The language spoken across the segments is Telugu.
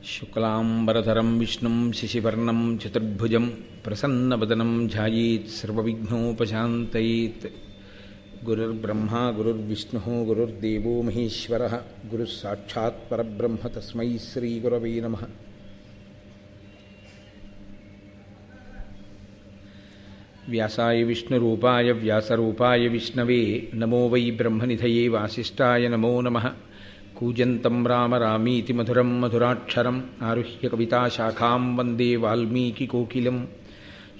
శుక్లాంబరధరం విష్ణుం శశివర్ణం చతుర్భుజం ప్రసన్నవదనం ధ్యాయేత్ సర్వవిఘ్నోపశాంతయేత్. గురుర్బ్రహ్మా గురుర్విష్ణుః గురుర్దేవో మహేశ్వరః గురుః సాక్షాత్ పరబ్రహ్మ తస్మై శ్రీగురవే నమః. వ్యాసాయ విష్ణురూపాయ వ్యాసరూపాయ విష్ణవే నమో వై బ్రహ్మనిధయే వాసిష్ఠాయ నమో నమః. కూజంతం రామ రామీతి మధురం మధురాక్షరం ఆరుహ్య కవితాశాఖాం వందే వాల్మీకికోకిలం.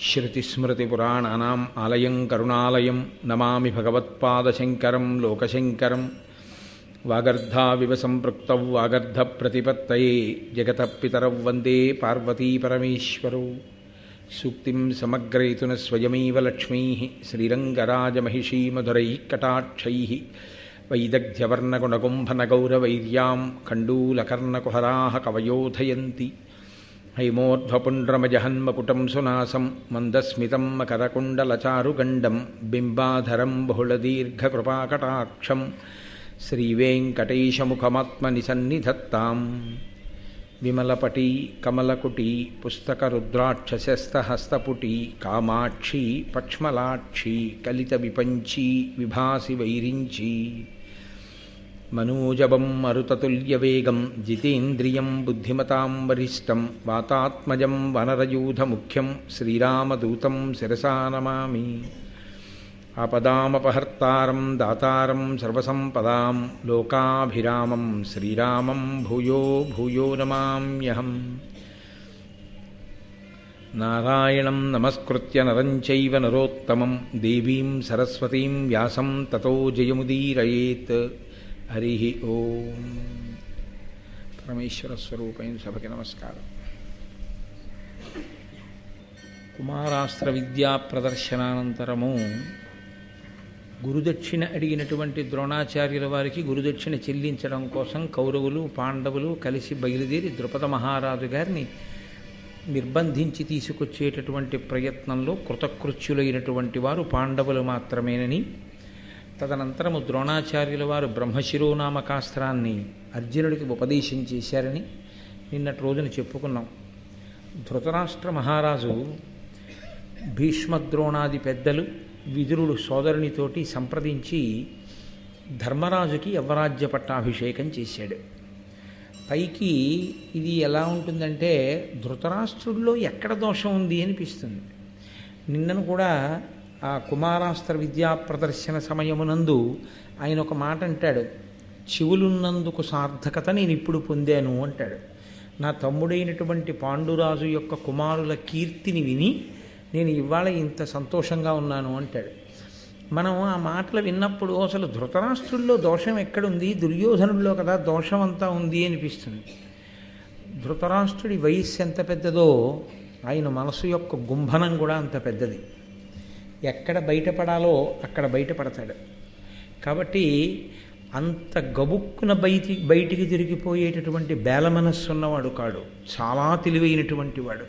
శృతిస్మృతిపురాణానాం ఆలయం కరుణాలయం నమామి భగవత్పాదశంకరం లోకశంకరం. వాగర్ధావివ సంపృక్తౌ వాగర్ధప్రతిపత్తయే జగతః పితరౌ వందే పార్వతీపరమేశ్వరౌ. సూక్తిం సమగ్రయతున స్వయమేవ లక్ష్మీః శ్రీరంగరాజమహిషీమధురైః కటాక్షైః. వైదగ్ధ్యవర్ణగుణగుంభనగౌరవైర్యాం కండూలకర్ణకుహరాः కవయోధయంతి. హైమోర్ధ్వపుండ్రమజహన్మకుటం సునాసం మందస్మితం మకరకుండలచారుగండం బింబాధరం బహుళదీర్ఘకృపాకటాక్షం శ్రీవేంకటేశముఖమాత్మనిసన్నిధత్తాం. విమలపటీ కమలకుటీ పుస్తకరుద్రాక్షశస్తహస్తపుటీ కామాక్షీ పక్ష్మలాక్షీ కలితవిపంచీ విభాసి వైరించీ. మనోజవం మరుతతుల్యవేగం జితేంద్రియం బుద్ధిమతాం వరిష్టం వాతాత్మజం వనరయూధముఖ్యం శ్రీరామదూతం శిరసా నమామి. ఆపదామపహర్తారం దాతారం సర్వసంపదాం లోకాభిరామం శ్రీరామం భూయో భూయో నమామ్యహం. నారాయణం నమస్కృత్య నరం చైవ నరోత్తమం దేవీం సరస్వతీం వ్యాసం తతో జయముదీరయేత్. హరి ఓం. పరమేశ్వర స్వరూపైన సభకి నమస్కారం. కుమారాస్త్ర విద్యా ప్రదర్శనానంతరము గురుదక్షిణ అడిగినటువంటి ద్రోణాచార్యుల వారికి గురుదక్షిణ చెల్లించడం కోసం కౌరవులు పాండవులు కలిసి బయలుదేరి ద్రుపద మహారాజు గారిని నిర్బంధించి తీసుకొచ్చేటటువంటి ప్రయత్నంలో కృతకృత్యులైనటువంటి వారు పాండవులు మాత్రమేనని, తదనంతరము ద్రోణాచార్యుల వారు బ్రహ్మశిరోనామకాస్త్రాన్ని అర్జునుడికి ఉపదేశం చేశారని నిన్నటి రోజున చెప్పుకున్నాం. ధృతరాష్ట్ర మహారాజు భీష్మద్రోణాది పెద్దలు విదురుడు సోదరునితోటి సంప్రదించి ధర్మరాజుకి యవ్వరాజ్య పట్టాభిషేకం చేశాడు. పైకి ఇది ఎలా ఉంటుందంటే ధృతరాష్ట్రుల్లో ఎక్కడ దోషం ఉంది అనిపిస్తుంది. నిన్నను కూడా ఆ కుమారాస్త్ర విద్యా ప్రదర్శన సమయమునందు ఆయన ఒక మాట అంటాడు, చెవులున్నందుకు సార్థకత నేను ఇప్పుడు పొందాను అంటాడు. నా తమ్ముడైనటువంటి పాండురాజు యొక్క కుమారుల కీర్తిని విని నేను ఇవాళ ఇంత సంతోషంగా ఉన్నాను అంటాడు. మనం ఆ మాటలు విన్నప్పుడు అసలు ధృతరాష్ట్రుల్లో దోషం ఎక్కడుంది, దుర్యోధనుల్లో కదా దోషం అంతా ఉంది అనిపిస్తుంది. ధృతరాష్ట్రుడి వయస్సు ఎంత పెద్దదో ఆయన మనసు యొక్క గుంభనం కూడా అంత పెద్దది. ఎక్కడ బయటపడాలో అక్కడ బయటపడతాడు. కాబట్టి అంత గబుక్కున బయటికి తిరిగిపోయేటటువంటి బేల మనస్సు ఉన్నవాడు కాడు, చాలా తెలివైనటువంటి వాడు.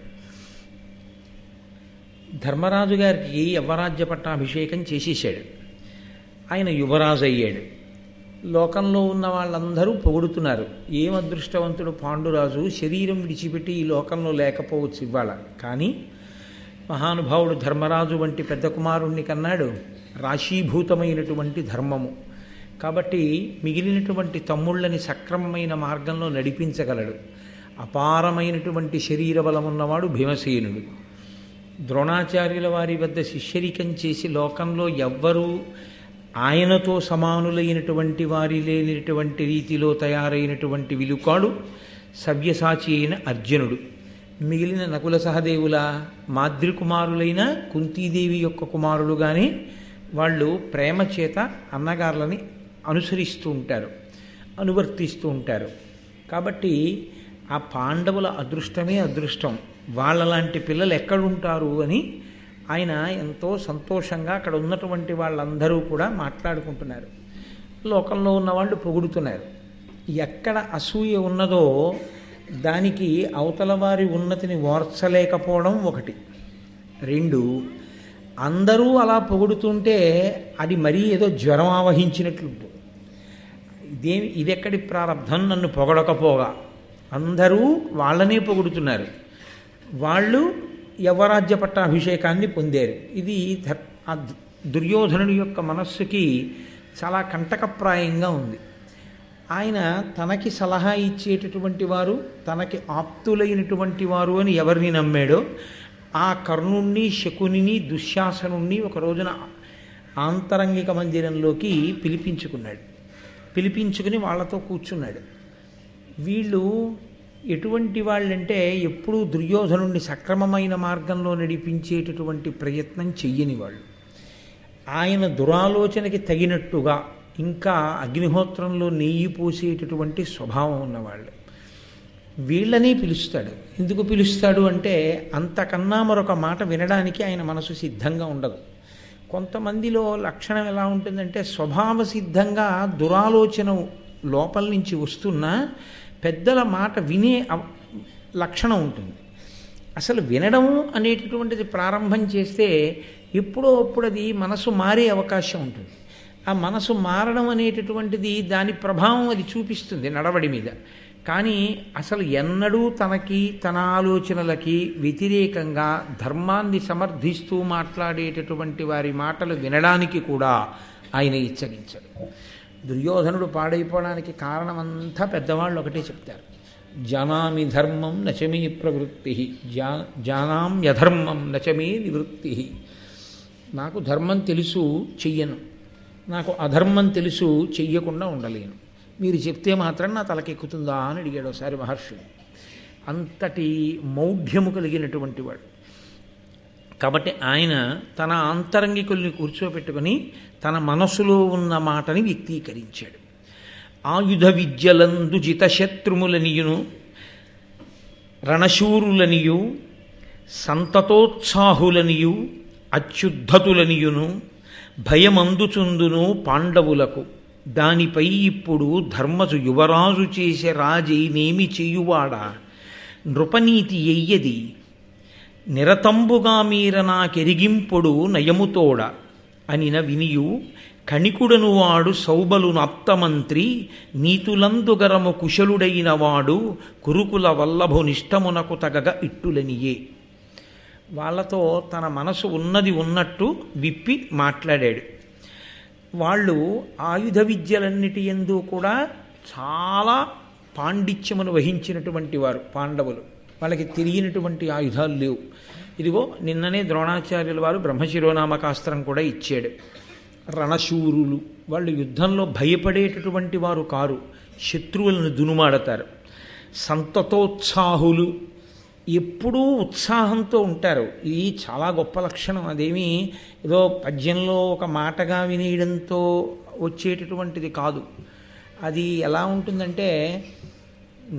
ధర్మరాజు గారికి యవ్వరాజ్య పట్టాభిషేకం చేసేసాడు. ఆయన యువరాజు అయ్యాడు. లోకంలో ఉన్న వాళ్ళందరూ పొగుడుతున్నారు, ఏం అదృష్టవంతుడు పాండురాజు, శరీరం విడిచిపెట్టి ఈ లోకంలో లేకపోవచ్చు ఇవాళ. కానీ మహానుభావుడు ధర్మరాజు వంటి పెద్ద కుమారుణ్ణి కన్నాడు. రాశీభూతమైనటువంటి ధర్మము కాబట్టి మిగిలినటువంటి తమ్ముళ్ళని సక్రమమైన మార్గంలో నడిపించగలడు. అపారమైనటువంటి శరీర బలమున్నవాడు భీమసేనుడు. ద్రోణాచార్యుల వారి వద్ద శిష్యరికం చేసి లోకంలో ఎవ్వరూ ఆయనతో సమానులైనటువంటి వారి లేనిటువంటి రీతిలో తయారైనటువంటి విలుకాడు సవ్యసాచి అయిన అర్జునుడు. మిగిలిన నకుల సహదేవుల మాద్రికుమారులైన కుంతీదేవి యొక్క కుమారులుగానే వాళ్ళు ప్రేమ చేత అన్నగారులని అనుసరిస్తూ ఉంటారు, అనువర్తిస్తూ ఉంటారు. కాబట్టి ఆ పాండవుల అదృష్టమే అదృష్టం, వాళ్ళలాంటి పిల్లలు ఎక్కడుంటారు అని ఆయన ఎంతో సంతోషంగా అక్కడ ఉన్నటువంటి వాళ్ళందరూ కూడా మాట్లాడుకుంటున్నారు. లోకంలో ఉన్నవాళ్ళు పొగుడుతున్నారు. ఎక్కడ అసూయ ఉన్నదో దానికి అవతల వారి ఉన్నతిని ఓర్చలేకపోవడం ఒకటి. రెండు, అందరూ అలా పొగుడుతుంటే అది మరీ ఏదో జ్వరం ఆవహించినట్లు, ఇదెక్కడి ప్రారంధం నన్ను పొగడకపోగా అందరూ వాళ్ళనే పొగుడుతున్నారు. వాళ్ళు యవ్వరాజ్య పట్టాభిషేకాన్ని పొందారు. ఇది ఆ దుర్యోధనుడి యొక్క మనస్సుకి చాలా కంటకప్రాయంగా ఉంది. ఆయన తనకి సలహా ఇచ్చేటటువంటి వారు, తనకి ఆప్తులైనటువంటి వారు అని ఎవరిని నమ్మాడో ఆ కర్ణుణ్ణి, శకునిని, దుశ్శాసనుణ్ణి ఒక రోజున ఆంతరంగిక మందిరంలోకి పిలిపించుకుని వాళ్ళతో కూర్చున్నాడు. వీళ్ళు ఎటువంటి వాళ్ళంటే ఎప్పుడూ దుర్యోధనుణ్ణి సక్రమమైన మార్గంలో నడిపించేటటువంటి ప్రయత్నం చెయ్యని వాళ్ళు. ఆయన దురాలోచనకి తగినట్టుగా ఇంకా అగ్నిహోత్రంలో నెయ్యి పోసేటటువంటి స్వభావం ఉన్నవాళ్ళు. వీళ్ళని పిలుస్తాడు. ఎందుకు పిలుస్తాడు అంటే అంతకన్నా మరొక మాట వినడానికి ఆయన మనసు సిద్ధంగా ఉండదు. కొంతమందిలో లక్షణం ఎలా ఉంటుందంటే స్వభావ సిద్ధంగా దురాలోచన లోపల నుంచి వస్తున్నా పెద్దల మాట వినే లక్షణం ఉంటుంది. అసలు వినడం అనేటటువంటిది ప్రారంభం చేస్తే ఎప్పుడో అప్పుడు అది మనసు మారే అవకాశం ఉంటుంది. ఆ మనసు మారడం అనేటటువంటిది దాని ప్రభావం అది చూపిస్తుంది నడవడి మీద. కానీ అసలు ఎన్నడూ తనకి, తన ఆలోచనలకి వ్యతిరేకంగా ధర్మాన్ని సమర్థిస్తూ మాట్లాడేటటువంటి వారి మాటలు వినడానికి కూడా ఆయన ఇచ్చగించాడు. దుర్యోధనుడు పాడైపోవడానికి కారణమంతా పెద్దవాళ్ళు ఒకటే చెప్తారు, జానామి ధర్మం నచమే ప్రవృత్తి, జానామ్యధర్మం నచమే నివృత్తి. నాకు ధర్మం తెలుసు చెయ్యను, నాకు అధర్మం తెలుసు చెయ్యకుండా ఉండలేను, మీరు చెప్తే మాత్రం నా తలకెక్కుతుందా అని అడిగాడు ఒకసారి మహర్షుడు. అంతటి మౌఢ్యము కలిగినటువంటి వాడు. కాబట్టి ఆయన తన ఆంతరంగికుల్ని కూర్చోబెట్టుకుని తన మనసులో ఉన్న మాటని వ్యక్తీకరించాడు. ఆయుధ విద్యలందు జితశత్రుములనియును రణశూరులనియు సంతతోత్సాహులనియు అత్యుద్ధతులనియును భయమందుచుందును పాండవులకు. దానిపై ఇప్పుడు ధర్మజు యువరాజు చేసే రాజైనేమి చేయువాడా, నృపనీతి ఎయ్యది నిరతంబుగా మీర నాకెరిగింపుడు నయముతోడ అనిన వినియు కణికుడను వాడు సౌబలు నాప్తమంత్రి నీతులందుగరము కుశలుడైన వాడు కురుకుల వల్లభు నిష్టమునకు తగగ ఇట్టులనియే. వాళ్ళతో తన మనసు ఉన్నది ఉన్నట్టు విప్పి మాట్లాడాడు. వాళ్ళు ఆయుధ విద్యలన్నిటి యందు కూడా చాలా పాండిత్యమును వహించినటువంటి వారు పాండవులు. వాళ్ళకి తెలియనటువంటి ఆయుధాలు లేవు. ఇదిగో నిన్ననే ద్రోణాచార్యుల వారు బ్రహ్మశిరోనామకాస్త్రం కూడా ఇచ్చాడు. రణశూరులు, వాళ్ళు యుద్ధంలో భయపడేటటువంటి వారు కారు, శత్రువులను దునుమాడతారు. సంతతోత్సాహులు, ఎప్పుడూ ఉత్సాహంతో ఉంటారు. ఇది చాలా గొప్ప లక్షణం. అదేమీ ఏదో పద్యంలో ఒక మాటగా వినేయడంతో వచ్చేటటువంటిది కాదు. అది ఎలా ఉంటుందంటే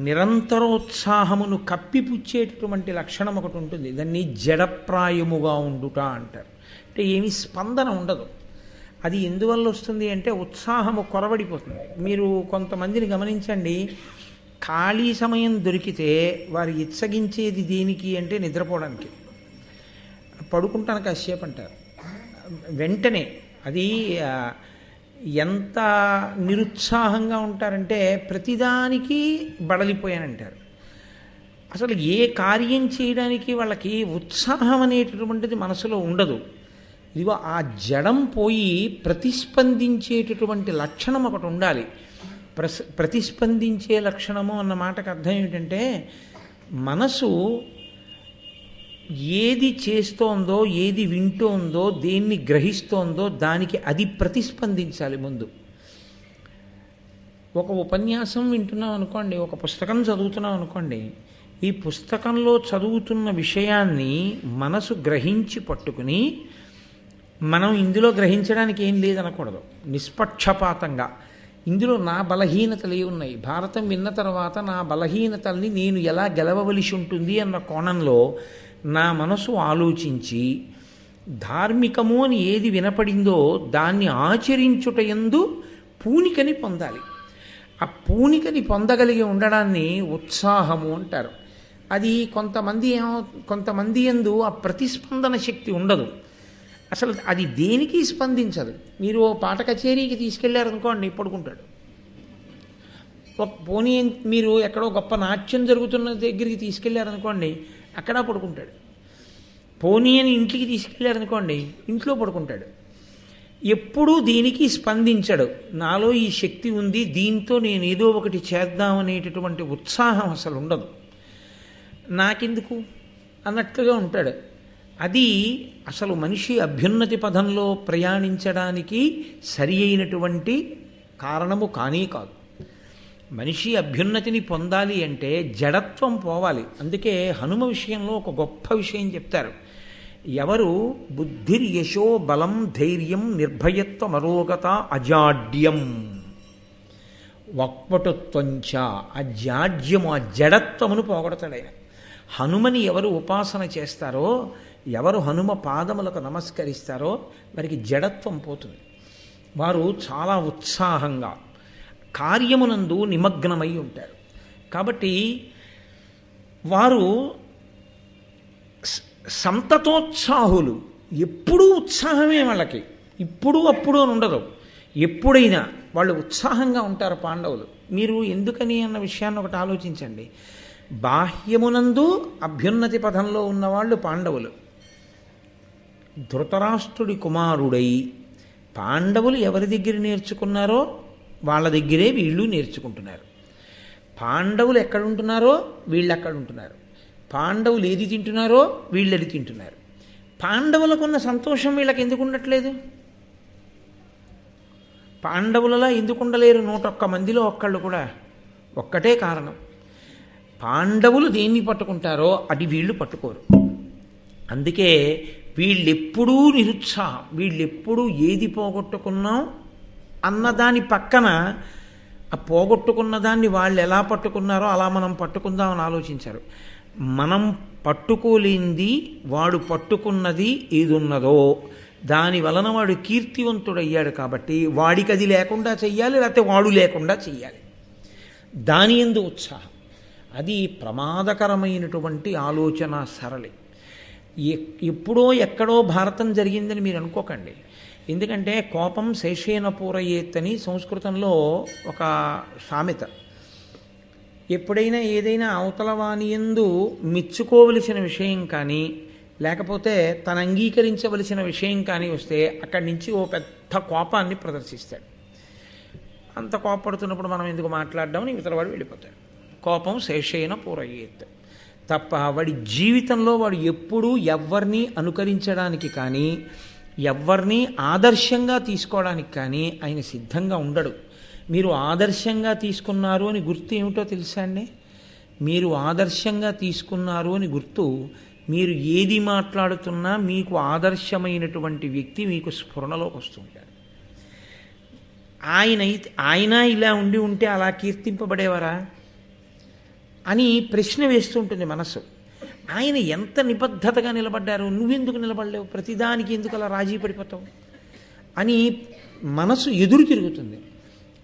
నిరంతరోత్సాహమును కప్పిపుచ్చేటటువంటి లక్షణం ఒకటి ఉంటుంది. దాన్ని జడప్రాయముగా ఉండుట అంటారు. అంటే ఏమీ స్పందన ఉండదు. అది ఎందువల్ల వస్తుంది అంటే ఉత్సాహము కొరవడిపోతుంది. మీరు కొంతమందిని గమనించండి, ఖాళీ సమయం దొరికితే వారు ఇచ్చగించేది దేనికి అంటే నిద్రపోవడానికి. పడుకుంటాను కాసేపు అంటారు, వెంటనే అది ఎంత నిరుత్సాహంగా ఉంటారంటే ప్రతిదానికి బడలిపోయానంటారు. అసలు ఏ కార్యం చేయడానికి వాళ్ళకి ఉత్సాహం అనేటటువంటిది మనసులో ఉండదు. ఇదిగో ఆ జడం పోయి ప్రతిస్పందించేటటువంటి లక్షణం ఒకటి ఉండాలి. ప్రతిస్పందించే లక్షణము అన్న మాటకు అర్థం ఏమిటంటే మనసు ఏది చేస్తోందో, ఏది వింటోందో, దేన్ని గ్రహిస్తోందో దానికి అది ప్రతిస్పందించాలి ముందు. ఒక ఉపన్యాసం వింటున్నాం అనుకోండి, ఒక పుస్తకం చదువుతున్నాం అనుకోండి, ఈ పుస్తకంలో చదువుతున్న విషయాన్ని మనసు గ్రహించి పట్టుకుని మనం ఇందులో గ్రహించడానికి ఏం లేదనకూడదు. నిష్పక్షపాతంగా ఇందులో నా బలహీనతలు ఉన్నాయి, భారతం విన్న తర్వాత నా బలహీనతల్ని నేను ఎలా గెలవవలసి ఉంటుంది అన్న కోణంలో నా మనసు ఆలోచించి ధార్మికము అని ఏది వినపడిందో దాన్ని ఆచరించుటయందు పూనికని పొందాలి. ఆ పూనికని పొందగలిగి ఉండడాన్ని ఉత్సాహము అంటారు. అది కొంతమంది యందు ఆ ప్రతిస్పందన శక్తి ఉండదు. అసలు అది దేనికి స్పందించదు. మీరు ఓ పాట కచేరీకి తీసుకెళ్లారనుకోండి, పడుకుంటాడు. పోనీ మీరు ఎక్కడో గొప్ప నాట్యం జరుగుతున్న దగ్గరికి తీసుకెళ్ళారనుకోండి, అక్కడ పడుకుంటాడు. పోనీ అని ఇంటికి తీసుకెళ్ళారనుకోండి, ఇంట్లో పడుకుంటాడు. ఎప్పుడూ దీనికి స్పందించడు. నాలో ఈ శక్తి ఉంది, దీంతో నేను ఏదో ఒకటి చేద్దామనేటటువంటి ఉత్సాహం అసలు ఉండదు. నాకెందుకు అన్నట్లుగా ఉంటాడు. అది అసలు మనిషి అభ్యున్నతి పదంలో ప్రయాణించడానికి సరి అయినటువంటి కారణము కానీ కాదు. మనిషి అభ్యున్నతిని పొందాలి అంటే జడత్వం పోవాలి. అందుకే హనుమ విషయంలో ఒక గొప్ప విషయం చెప్తారు. ఎవరు బుద్ధిర్యశో బలం ధైర్యం నిర్భయత్వం అరోగత అజాడ్యం వక్పటుత్వంచ, ఆ జాడ్యము ఆ జడత్వమును పోగొడతాడు ఆయన. హనుమని ఎవరు ఉపాసన చేస్తారో, ఎవరు హనుమ పాదములకు నమస్కరిస్తారో వారికి జడత్వం పోతుంది. వారు చాలా ఉత్సాహంగా కార్యమునందు నిమగ్నమై ఉంటారు. కాబట్టి వారు సంతతోత్సాహులు. ఎప్పుడూ ఉత్సాహమే వాళ్ళకి, ఇప్పుడు అప్పుడు అని ఉండదు. ఎప్పుడైనా వాళ్ళు ఉత్సాహంగా ఉంటారు పాండవులు. మీరు ఎందుకని అన్న విషయాన్ని ఒకటి ఆలోచించండి. బాహ్యమునందు అభ్యున్నతి పథంలో ఉన్నవాళ్ళు పాండవులు. ధృతరాష్ట్రుడి కుమారుడై పాండవులు ఎవరి దగ్గర నేర్చుకున్నారో వాళ్ళ దగ్గరే వీళ్ళు నేర్చుకుంటున్నారు. పాండవులు ఎక్కడుంటున్నారో వీళ్ళు అక్కడ ఉంటున్నారు. పాండవులు ఏది తింటున్నారో వీళ్ళు అది తింటున్నారు. పాండవులకున్న సంతోషం వీళ్ళకి ఎందుకు ఉండట్లేదు? పాండవులలా ఎందుకు ఉండలేరు 101 మందిలో ఒక్కళ్ళు కూడా? ఒక్కటే కారణం, పాండవులు దేన్ని పట్టుకుంటారో అది వీళ్ళు పట్టుకోరు. అందుకే వీళ్ళెప్పుడూ నిరుత్సాహం, వీళ్ళెప్పుడూ ఏది పోగొట్టుకున్నాం అన్నదాని పక్కన ఆ పోగొట్టుకున్న దాన్ని వాళ్ళు ఎలా పట్టుకున్నారో అలా మనం పట్టుకుందామని ఆలోచించారు. మనం పట్టుకోలేంది వాడు పట్టుకున్నది ఏది ఉన్నదో దాని వలన వాడు కీర్తివంతుడయ్యాడు. కాబట్టి వాడికి అది లేకుండా చెయ్యాలి, లేకపోతే వాడు లేకుండా చెయ్యాలి. దాని యందు ఉత్సాహం. అది ప్రమాదకరమైనటువంటి ఆలోచన సరళి. ఎప్పుడో ఎక్కడో భారతం జరిగిందని మీరు అనుకోకండి. ఎందుకంటే కోపం శేషేన పూరయేత్ అని సంస్కృతంలో ఒక సామెత. ఎప్పుడైనా ఏదైనా అవతల వాని యందు మెచ్చుకోవలసిన విషయం కానీ లేకపోతే తను అంగీకరించవలసిన విషయం కానీ వస్తే అక్కడి నుంచి ఓ పెద్ద కోపాన్ని ప్రదర్శిస్తాడు. అంత కోపడుతున్నప్పుడు మనం ఎందుకు మాట్లాడడం, ఇవతల వాడు వెళ్ళిపోతాడు. కోపం శేషేన పూరయేత్. తప్ప వాడి జీవితంలో వాడు ఎప్పుడూ ఎవరిని అనుకరించడానికి కానీ ఎవరిని ఆదర్శంగా తీసుకోవడానికి కానీ ఆయన సిద్ధంగా ఉండడు. మీరు ఆదర్శంగా తీసుకున్నారు అని గుర్తు ఏమిటో తెలుసా అండి? మీరు ఆదర్శంగా తీసుకున్నారు అని గుర్తు మీరు ఏది మాట్లాడుతున్నా మీకు ఆదర్శమైనటువంటి వ్యక్తి మీకు స్ఫురణలోకి వస్తుంటాడు. ఆయన ఇలా ఉండి ఉంటే అలా కీర్తింపబడేవారా అని ప్రశ్న వేస్తుంటుంది మనసు. ఆయన ఎంత నిబద్ధతగా నిలబడ్డారు, నువ్వెందుకు నిలబడలేవు, ప్రతిదానికి ఎందుకు అలా రాజీ పడిపోతావు అని మనసు ఎదురు తిరుగుతుంది.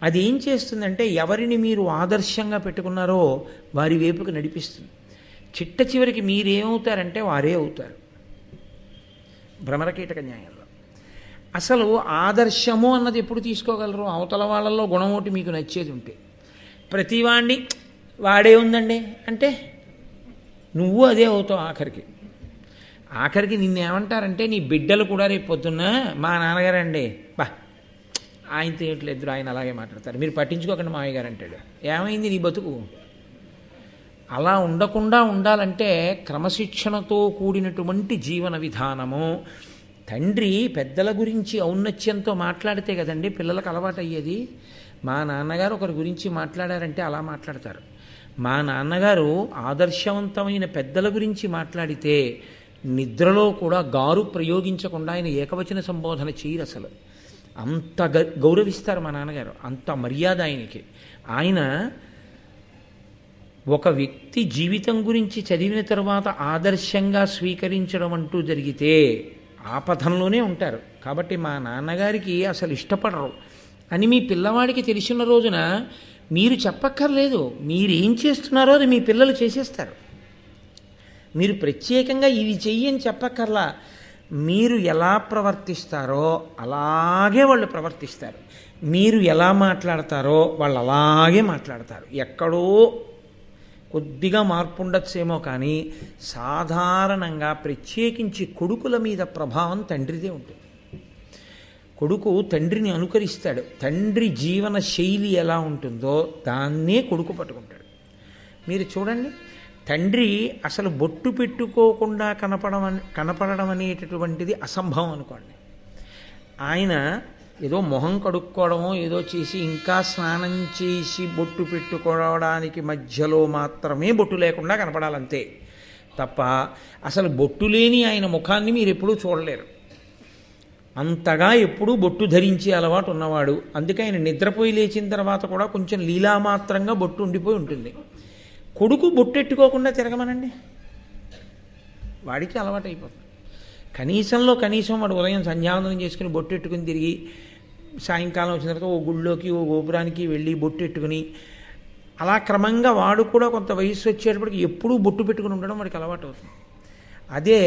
అది ఏం చేస్తుందంటే ఎవరిని మీరు ఆదర్శంగా పెట్టుకున్నారో వారి వైపుకు నడిపిస్తుంది. చిట్ట చివరికి మీరేమవుతారంటే వారే అవుతారు. భ్రమరకీటక న్యాయంలో అసలు ఆదర్శము అన్నది ఎప్పుడు తీసుకోగలరు? అవతల వాళ్ళల్లో గుణం ఒకటి మీకు నచ్చేది ఉంటే. ప్రతివాణ్ణి వాడే ఉందండి అంటే నువ్వు అదే అవుతావు. ఆఖరికి నిన్నేమంటారంటే నీ బిడ్డలు కూడా రేపు పొద్దున్న మా నాన్నగారండి బా ఆయనతో ఏట్లేదు, ఆయన అలాగే మాట్లాడతారు, మీరు పట్టించుకోకండి మావయ్య గారు అంటాడు. ఏమైంది నీ బతుకు? అలా ఉండకుండా ఉండాలంటే క్రమశిక్షణతో కూడినటువంటి జీవన విధానము. తండ్రి పెద్దల గురించి ఔన్నత్యంతో మాట్లాడితే కదండి పిల్లలకు అలవాటు అయ్యేది. మా నాన్నగారు ఒకరి గురించి మాట్లాడారంటే అలా మాట్లాడతారు. మా నాన్నగారు ఆదర్శవంతమైన పెద్దల గురించి మాట్లాడితే నిద్రలో కూడా గారు ప్రయోగించకుండా ఆయన ఏకవచన సంబోధన చేయరు. అసలు అంత గౌరవిస్తారు మా నాన్నగారు, అంత మర్యాద ఆయనకి. ఆయన ఒక వ్యక్తి జీవితం గురించి చదివిన తర్వాత ఆదర్శంగా స్వీకరించడం అంటూ జరిగితే ఆపథంలోనే ఉంటారు. కాబట్టి మా నాన్నగారికి అసలు ఇష్టపడరు అని మీ పిల్లవాడికి తెలిసిన రోజున మీరు చెప్పక్కర్లేదు. మీరేం చేస్తున్నారో అది మీ పిల్లలు చేసేస్తారు. మీరు ప్రత్యేకంగా ఇవి చెయ్యని చెప్పక్కర్లా. మీరు ఎలా ప్రవర్తిస్తారో అలాగే వాళ్ళు ప్రవర్తిస్తారు. మీరు ఎలా మాట్లాడతారో వాళ్ళు అలాగే మాట్లాడతారు. ఎక్కడో కొద్దిగా మార్పు ఉండొచ్చేమో కానీ సాధారణంగా ప్రత్యేకించి కొడుకుల మీద ప్రభావం తండ్రిదే ఉంటుంది. కొడుకు తండ్రిని అనుకరిస్తాడు. తండ్రి జీవన శైలి ఎలా ఉంటుందో దాన్నే కొడుకు పట్టుకుంటాడు. మీరు చూడండి, తండ్రి అసలు బొట్టు పెట్టుకోకుండా కనపడడం అనేటటువంటిది అసంభవం అనుకోండి. ఆయన ఏదో మొహం కడుక్కోవడమో ఏదో చేసి ఇంకా స్నానం చేసి బొట్టు పెట్టుకోవడానికి మధ్యలో మాత్రమే బొట్టు లేకుండా కనపడాలంతే తప్ప అసలు బొట్టు లేని ఆయన ముఖాన్ని మీరు ఎప్పుడూ చూడలేరు. అంతగా ఎప్పుడూ బొట్టు ధరించే అలవాటు ఉన్నవాడు. అందుకే ఆయన నిద్రపోయి లేచిన తర్వాత కూడా కొంచెం లీలామాత్రంగా బొట్టు ఉండిపోయి ఉంటుంది. కొడుకు బొట్టెట్టుకోకుండా తిరగమనండి, వాడికి అలవాటు అయిపోతుంది. కనీసం వాడు ఉదయం సంధ్యావందనం చేసుకుని బొట్టెట్టుకుని తిరిగి సాయంకాలం వచ్చిన తర్వాత ఓ గుళ్ళోకి ఓ గోపురానికి వెళ్ళి బొట్టెట్టుకుని అలా క్రమంగా వాడు కూడా కొంత వయస్సు వచ్చేటప్పటికి ఎప్పుడూ బొట్టు పెట్టుకుని ఉండడం వాడికి అలవాటు అవుతుంది. అదే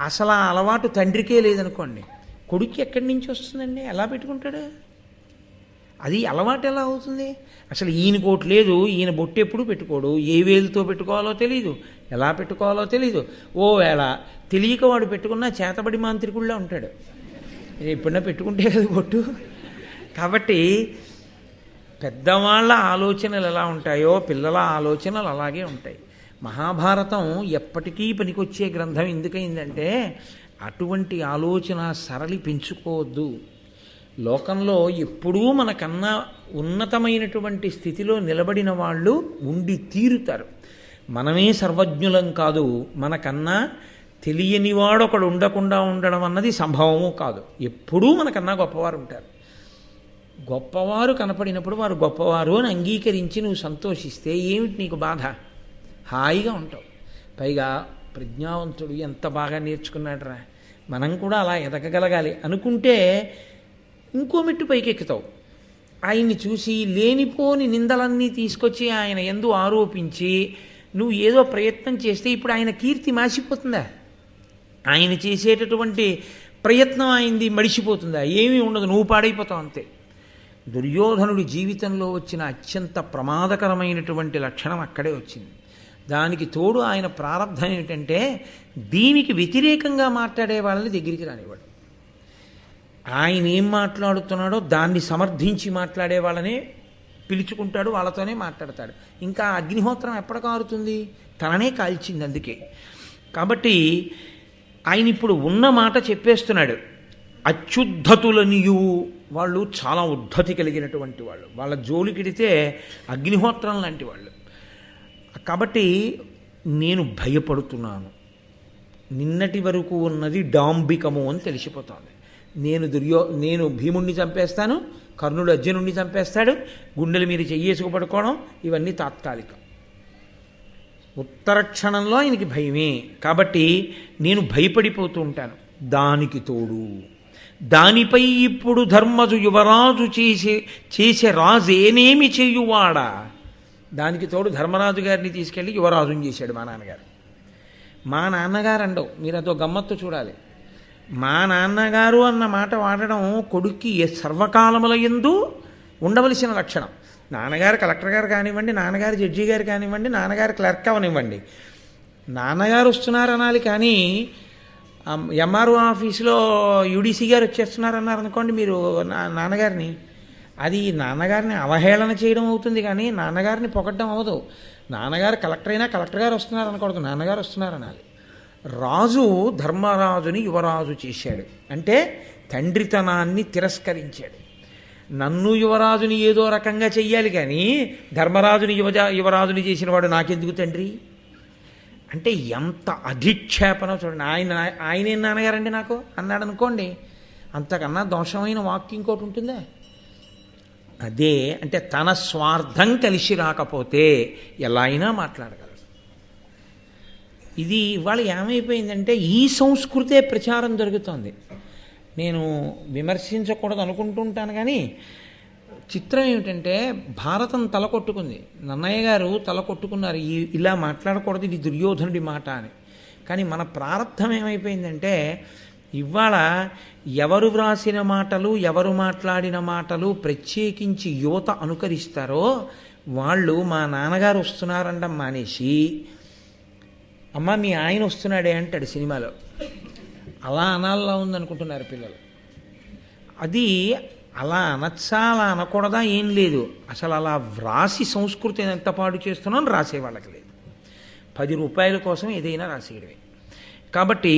అసలు ఆ అలవాటు తండ్రికే లేదనుకోండి, కొడుకు ఎక్కడి నుంచి వస్తుందండి? ఎలా పెట్టుకుంటాడు? అది అలవాటు ఎలా అవుతుంది? అసలు ఈయన కోటి లేదు, ఈయన బొట్టు ఎప్పుడు పెట్టుకోడు, ఏ వేలుతో పెట్టుకోవాలో తెలీదు, ఎలా పెట్టుకోవాలో తెలీదు. ఓ వేళ తెలియక వాడు పెట్టుకున్నా చేతబడి మాంత్రికుళ్ళ ఉంటాడు. ఎప్పుడన్నా పెట్టుకుంటే కదా బొట్టు. కాబట్టి పెద్దవాళ్ళ ఆలోచనలు ఎలా ఉంటాయో పిల్లల ఆలోచనలు అలాగే ఉంటాయి. మహాభారతం ఎప్పటికీ పనికొచ్చే గ్రంథం ఎందుకయిందంటే అటువంటి ఆలోచన సరళి పెంచుకోవద్దు. లోకంలో ఎప్పుడూ మనకన్నా ఉన్నతమైనటువంటి స్థితిలో నిలబడిన వాళ్ళు ఉండి తీరుతారు. మనమే సర్వజ్ఞులం కాదు, మనకన్నా తెలియనివాడు ఒకడు ఉండకుండా ఉండడం అన్నది సంభవము కాదు. ఎప్పుడూ మనకన్నా గొప్పవారు ఉంటారు. గొప్పవారు కనపడినప్పుడు వారు గొప్పవారు అని అంగీకరించి నువ్వు సంతోషిస్తే ఏమిటి నీకు బాధ? హాయిగా ఉంటావు. పైగా ప్రజ్ఞావంతుడు ఎంత బాగా నేర్చుకున్నాడు రా, మనం కూడా అలా ఎదగగలగాలి అనుకుంటే ఇంకో మెట్టు పైకెక్కుతావు. ఆయన్ని చూసి లేనిపోని నిందలన్నీ తీసుకొచ్చి ఆయన యందు ఆరోపించి నువ్వు ఏదో ప్రయత్నం చేస్తే ఇప్పుడు ఆయన కీర్తి మాసిపోతుందా? ఆయన చేసేటటువంటి ప్రయత్నం ఆయనది మడిసిపోతుందా? ఏమీ ఉండదు, నువ్వు పాడైపోతావు అంతే. దుర్యోధనుడి జీవితంలో వచ్చిన అత్యంత ప్రమాదకరమైనటువంటి లక్షణం అక్కడే వచ్చింది. దానికి తోడు ఆయన ప్రారంధం ఏమిటంటే దీనికి వ్యతిరేకంగా మాట్లాడే వాళ్ళని దగ్గరికి రానివాడు. ఆయన ఏం మాట్లాడుతున్నాడో దాన్ని సమర్థించి మాట్లాడే వాళ్ళనే పిలుచుకుంటాడు, వాళ్ళతోనే మాట్లాడతాడు. ఇంకా అగ్నిహోత్రం ఎప్పటి కారుతుంది? తననే కాల్చింది. అందుకే కాబట్టి ఆయన ఇప్పుడు ఉన్న మాట చెప్పేస్తున్నాడు. అత్యుద్ధతులనియు వాళ్ళు చాలా ఉద్ధతి కలిగినటువంటి వాళ్ళు, వాళ్ళ జోలికిడితే అగ్నిహోత్రం లాంటి వాళ్ళు. కాబట్టి నేను భయపడుతున్నాను. నిన్నటి వరకు ఉన్నది డాంబికము అని తెలిసిపోతుంది. నేను భీముణ్ణి చంపేస్తాను, కర్ణుడు అర్జునుడిని చంపేస్తాడు, గుండెల మీద చెయ్యేసుకు పడుకోవడం ఇవన్నీ తాత్కాలికం. ఉత్తర క్షణంలో ఆయనకి భయమే. కాబట్టి నేను భయపడిపోతూ ఉంటాను. దానికి తోడు దానిపై ఇప్పుడు ధర్మజు యువరాజు చేసే రాజేనేమి చేయువాడా. దానికి తోడు ధర్మరాజు గారిని తీసుకెళ్ళి యువరాజుని చేశాడు మా నాన్నగారు. మా నాన్నగారు అండవు, మీరు అదో గమ్మత్తు చూడాలి. మా నాన్నగారు అన్న మాట వాడడం కొడుక్కి సర్వకాలముల యందు ఉండవలసిన లక్షణం. నాన్నగారు కలెక్టర్ గారు కానివ్వండి, నాన్నగారు జడ్జి గారు కానివ్వండి, నాన్నగారు క్లర్క్ అవనివ్వండి, నాన్నగారు వస్తున్నారు అనాలి. కానీ ఎంఆర్ఓ ఆఫీసులో యూడీసీ గారు వచ్చేస్తున్నారన్నారు అనుకోండి మీరు నాన్నగారిని, అది నాన్నగారిని అవహేళన చేయడం అవుతుంది కానీ నాన్నగారిని పొగడ్డం అవ్వదు. నాన్నగారు కలెక్టర్ అయినా కలెక్టర్ గారు వస్తున్నారు అనకూడదు, నాన్నగారు వస్తున్నారు అనాలి. రాజు ధర్మరాజుని యువరాజు చేశాడు అంటే తండ్రితనాన్ని తిరస్కరించాడు. నన్ను యువరాజుని ఏదో రకంగా చెయ్యాలి కానీ ధర్మరాజుని యువరాజుని చేసిన వాడు నాకెందుకు తండ్రి అంటే ఎంత అధిక్షేపన చూడండి. ఆయనే నాన్నగారండి నాకు అన్నాడు అనుకోండి, అంతకన్నా దోషమైన వాక్యం ఇంకోటి ఉంటుందా? అదే అంటే తన స్వార్థం కలిసి రాకపోతే ఎలా అయినా మాట్లాడగలరు. ఇది ఇవాళ ఏమైపోయిందంటే ఈ సంస్కృతే ప్రచారం జరుగుతోంది. నేను విమర్శించకూడదు అనుకుంటుంటాను కానీ చిత్రం ఏమిటంటే భారతం తలకొట్టుకుంది. నన్నయ్య గారు తలకొట్టుకున్నారు, ఇలా మాట్లాడకూడదు, ఇది దుర్యోధనుడి మాట అని. కానీ మన ప్రారంధం ఏమైపోయిందంటే ఇవాళ ఎవరు వ్రాసిన మాటలు ఎవరు మాట్లాడిన మాటలు ప్రత్యేకించి యువత అనుకరిస్తారో వాళ్ళు మా నాన్నగారు వస్తున్నారండం మానేసి అమ్మ మీ ఆయన వస్తున్నాడే అంటాడు సినిమాలో. అలా అనాల్లో ఉందనుకుంటున్నారు పిల్లలు. అది అలా అనొచ్చా అలా అనకూడదా ఏం లేదు. అసలు అలా వ్రాసి సంస్కృతిని ఎంత పాడు చేస్తున్నాం రాసే వాళ్ళకి లేదు. 10 రూపాయల కోసం ఏదైనా రాసేయడమే. కాబట్టి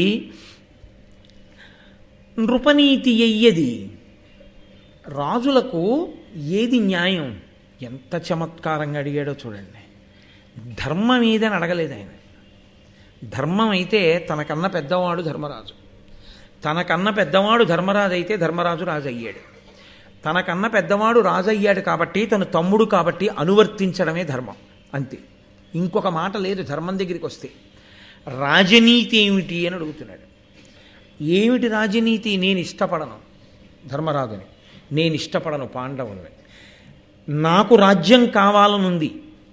నృపనీతి అయ్యేది రాజులకు ఏది న్యాయం ఎంత చమత్కారంగా అడిగాడో చూడండి. ధర్మం ఏదని అడగలేదు ఆయన. ధర్మం అయితే తనకన్నా పెద్దవాడు ధర్మరాజు, తనకన్నా పెద్దవాడు ధర్మరాజు అయితే ధర్మరాజు రాజు అయ్యాడు. తనకన్నా పెద్దవాడు రాజు అయ్యాడు కాబట్టి తను తమ్ముడు కాబట్టి అనువర్తించడమే ధర్మం, అంతే. ఇంకొక మాట లేదు ధర్మం దగ్గరికి వస్తే. రాజనీతి ఏమిటి అని అడుగుతున్నాడు. ఏమిటి రాజనీతి? నేను ఇష్టపడను ధర్మరాజుని, నేను ఇష్టపడను పాండవుని, నాకు రాజ్యం కావాలనుంది,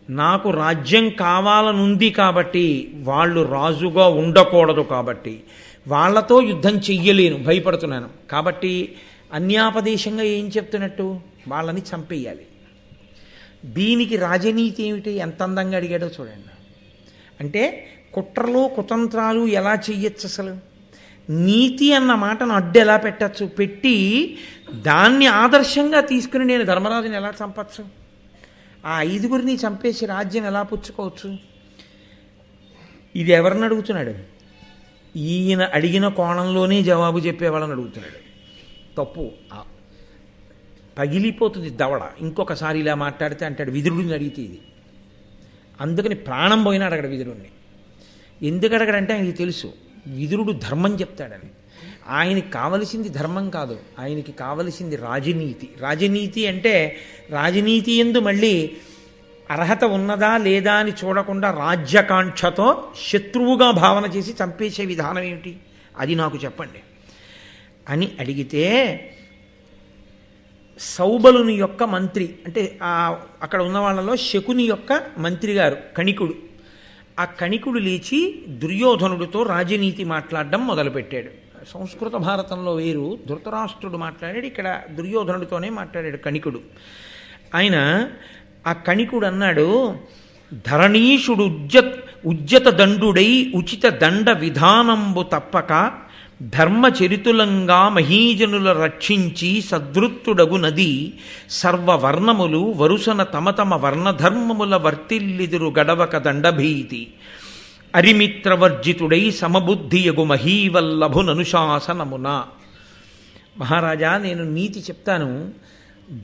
నాకు రాజ్యం కావాలనుంది కాబట్టి వాళ్ళు రాజుగా ఉండకూడదు, కాబట్టి వాళ్లతో యుద్ధం చెయ్యలేను, భయపడుతున్నాను, కాబట్టి అన్యాపదేశంగా ఏం చెప్తున్నట్టు వాళ్ళని చంపేయాలి. దీనికి రాజనీతి ఏమిటి? ఎంత అందంగా అడిగాడో చూడండి. అంటే కుట్రలు కుతంత్రాలు ఎలా చెయ్యొచ్చు, అసలు నీతి అన్న మాటను అడ్డు ఎలా పెట్టచ్చు, పెట్టి దాన్ని ఆదర్శంగా తీసుకుని నేను ధర్మరాజుని ఎలా చంపచ్చు, ఆ 5గురిని చంపేసి రాజ్యం ఎలా పుచ్చుకోవచ్చు? ఇది ఎవరిని అడుగుతున్నాడు? ఈయన అడిగిన కోణంలోనే జవాబు చెప్పేవాళ్ళని అడుగుతున్నాడు. తప్పు, పగిలిపోతుంది దవడ. ఇంకొకసారి ఇలా మాట్లాడితే అంటాడు విదురుడిని అడిగితే ఇది. అందుకని ప్రాణం పోయినా అడగడు విదురుడిని. ఎందుకు అడగడంటే ఆయనకి తెలుసు విదురుడు ధర్మం చెప్తాడని. ఆయనకి కావలసింది ధర్మం కాదు, ఆయనకి కావలసింది రాజనీతి. రాజనీతి అంటే రాజనీతి యందు మళ్ళీ అర్హత ఉన్నదా లేదా అని చూడకుండా రాజ్యకాంక్షతో శత్రువుగా భావన చేసి చంపేసే విధానం ఏమిటి, అది నాకు చెప్పండి అని అడిగితే, సౌబలుని యొక్క మంత్రి అంటే అక్కడ ఉన్న వాళ్ళలో శకుని యొక్క మంత్రి గారు కణికుడు, ఆ కణికుడు లేచి దుర్యోధనుడితో రాజనీతి మాట్లాడడం మొదలుపెట్టాడు. సంస్కృత భారతంలో వేరు, ధృతరాష్ట్రుడు మాట్లాడాడు, ఇక్కడ దుర్యోధనుడితోనే మాట్లాడాడు కణికుడు. ఆయన ఆ కణికుడు అన్నాడు, ధరణీషుడు ఉజ్జత దండుడై ఉచిత దండ విధానంబు తప్పక ధర్మచరితులంగా మహీజనుల రక్షించి సదృత్తుడగు నది సర్వవర్ణములు వరుసన తమ తమ వర్ణధర్మముల వర్తిల్లిదురు గడవక దండభీతి అరిమిత్రవర్జితుడై సమబుద్ధియగు మహీవల్లభుననుశాసనమున. మహారాజా, నేను నీతి చెప్తాను.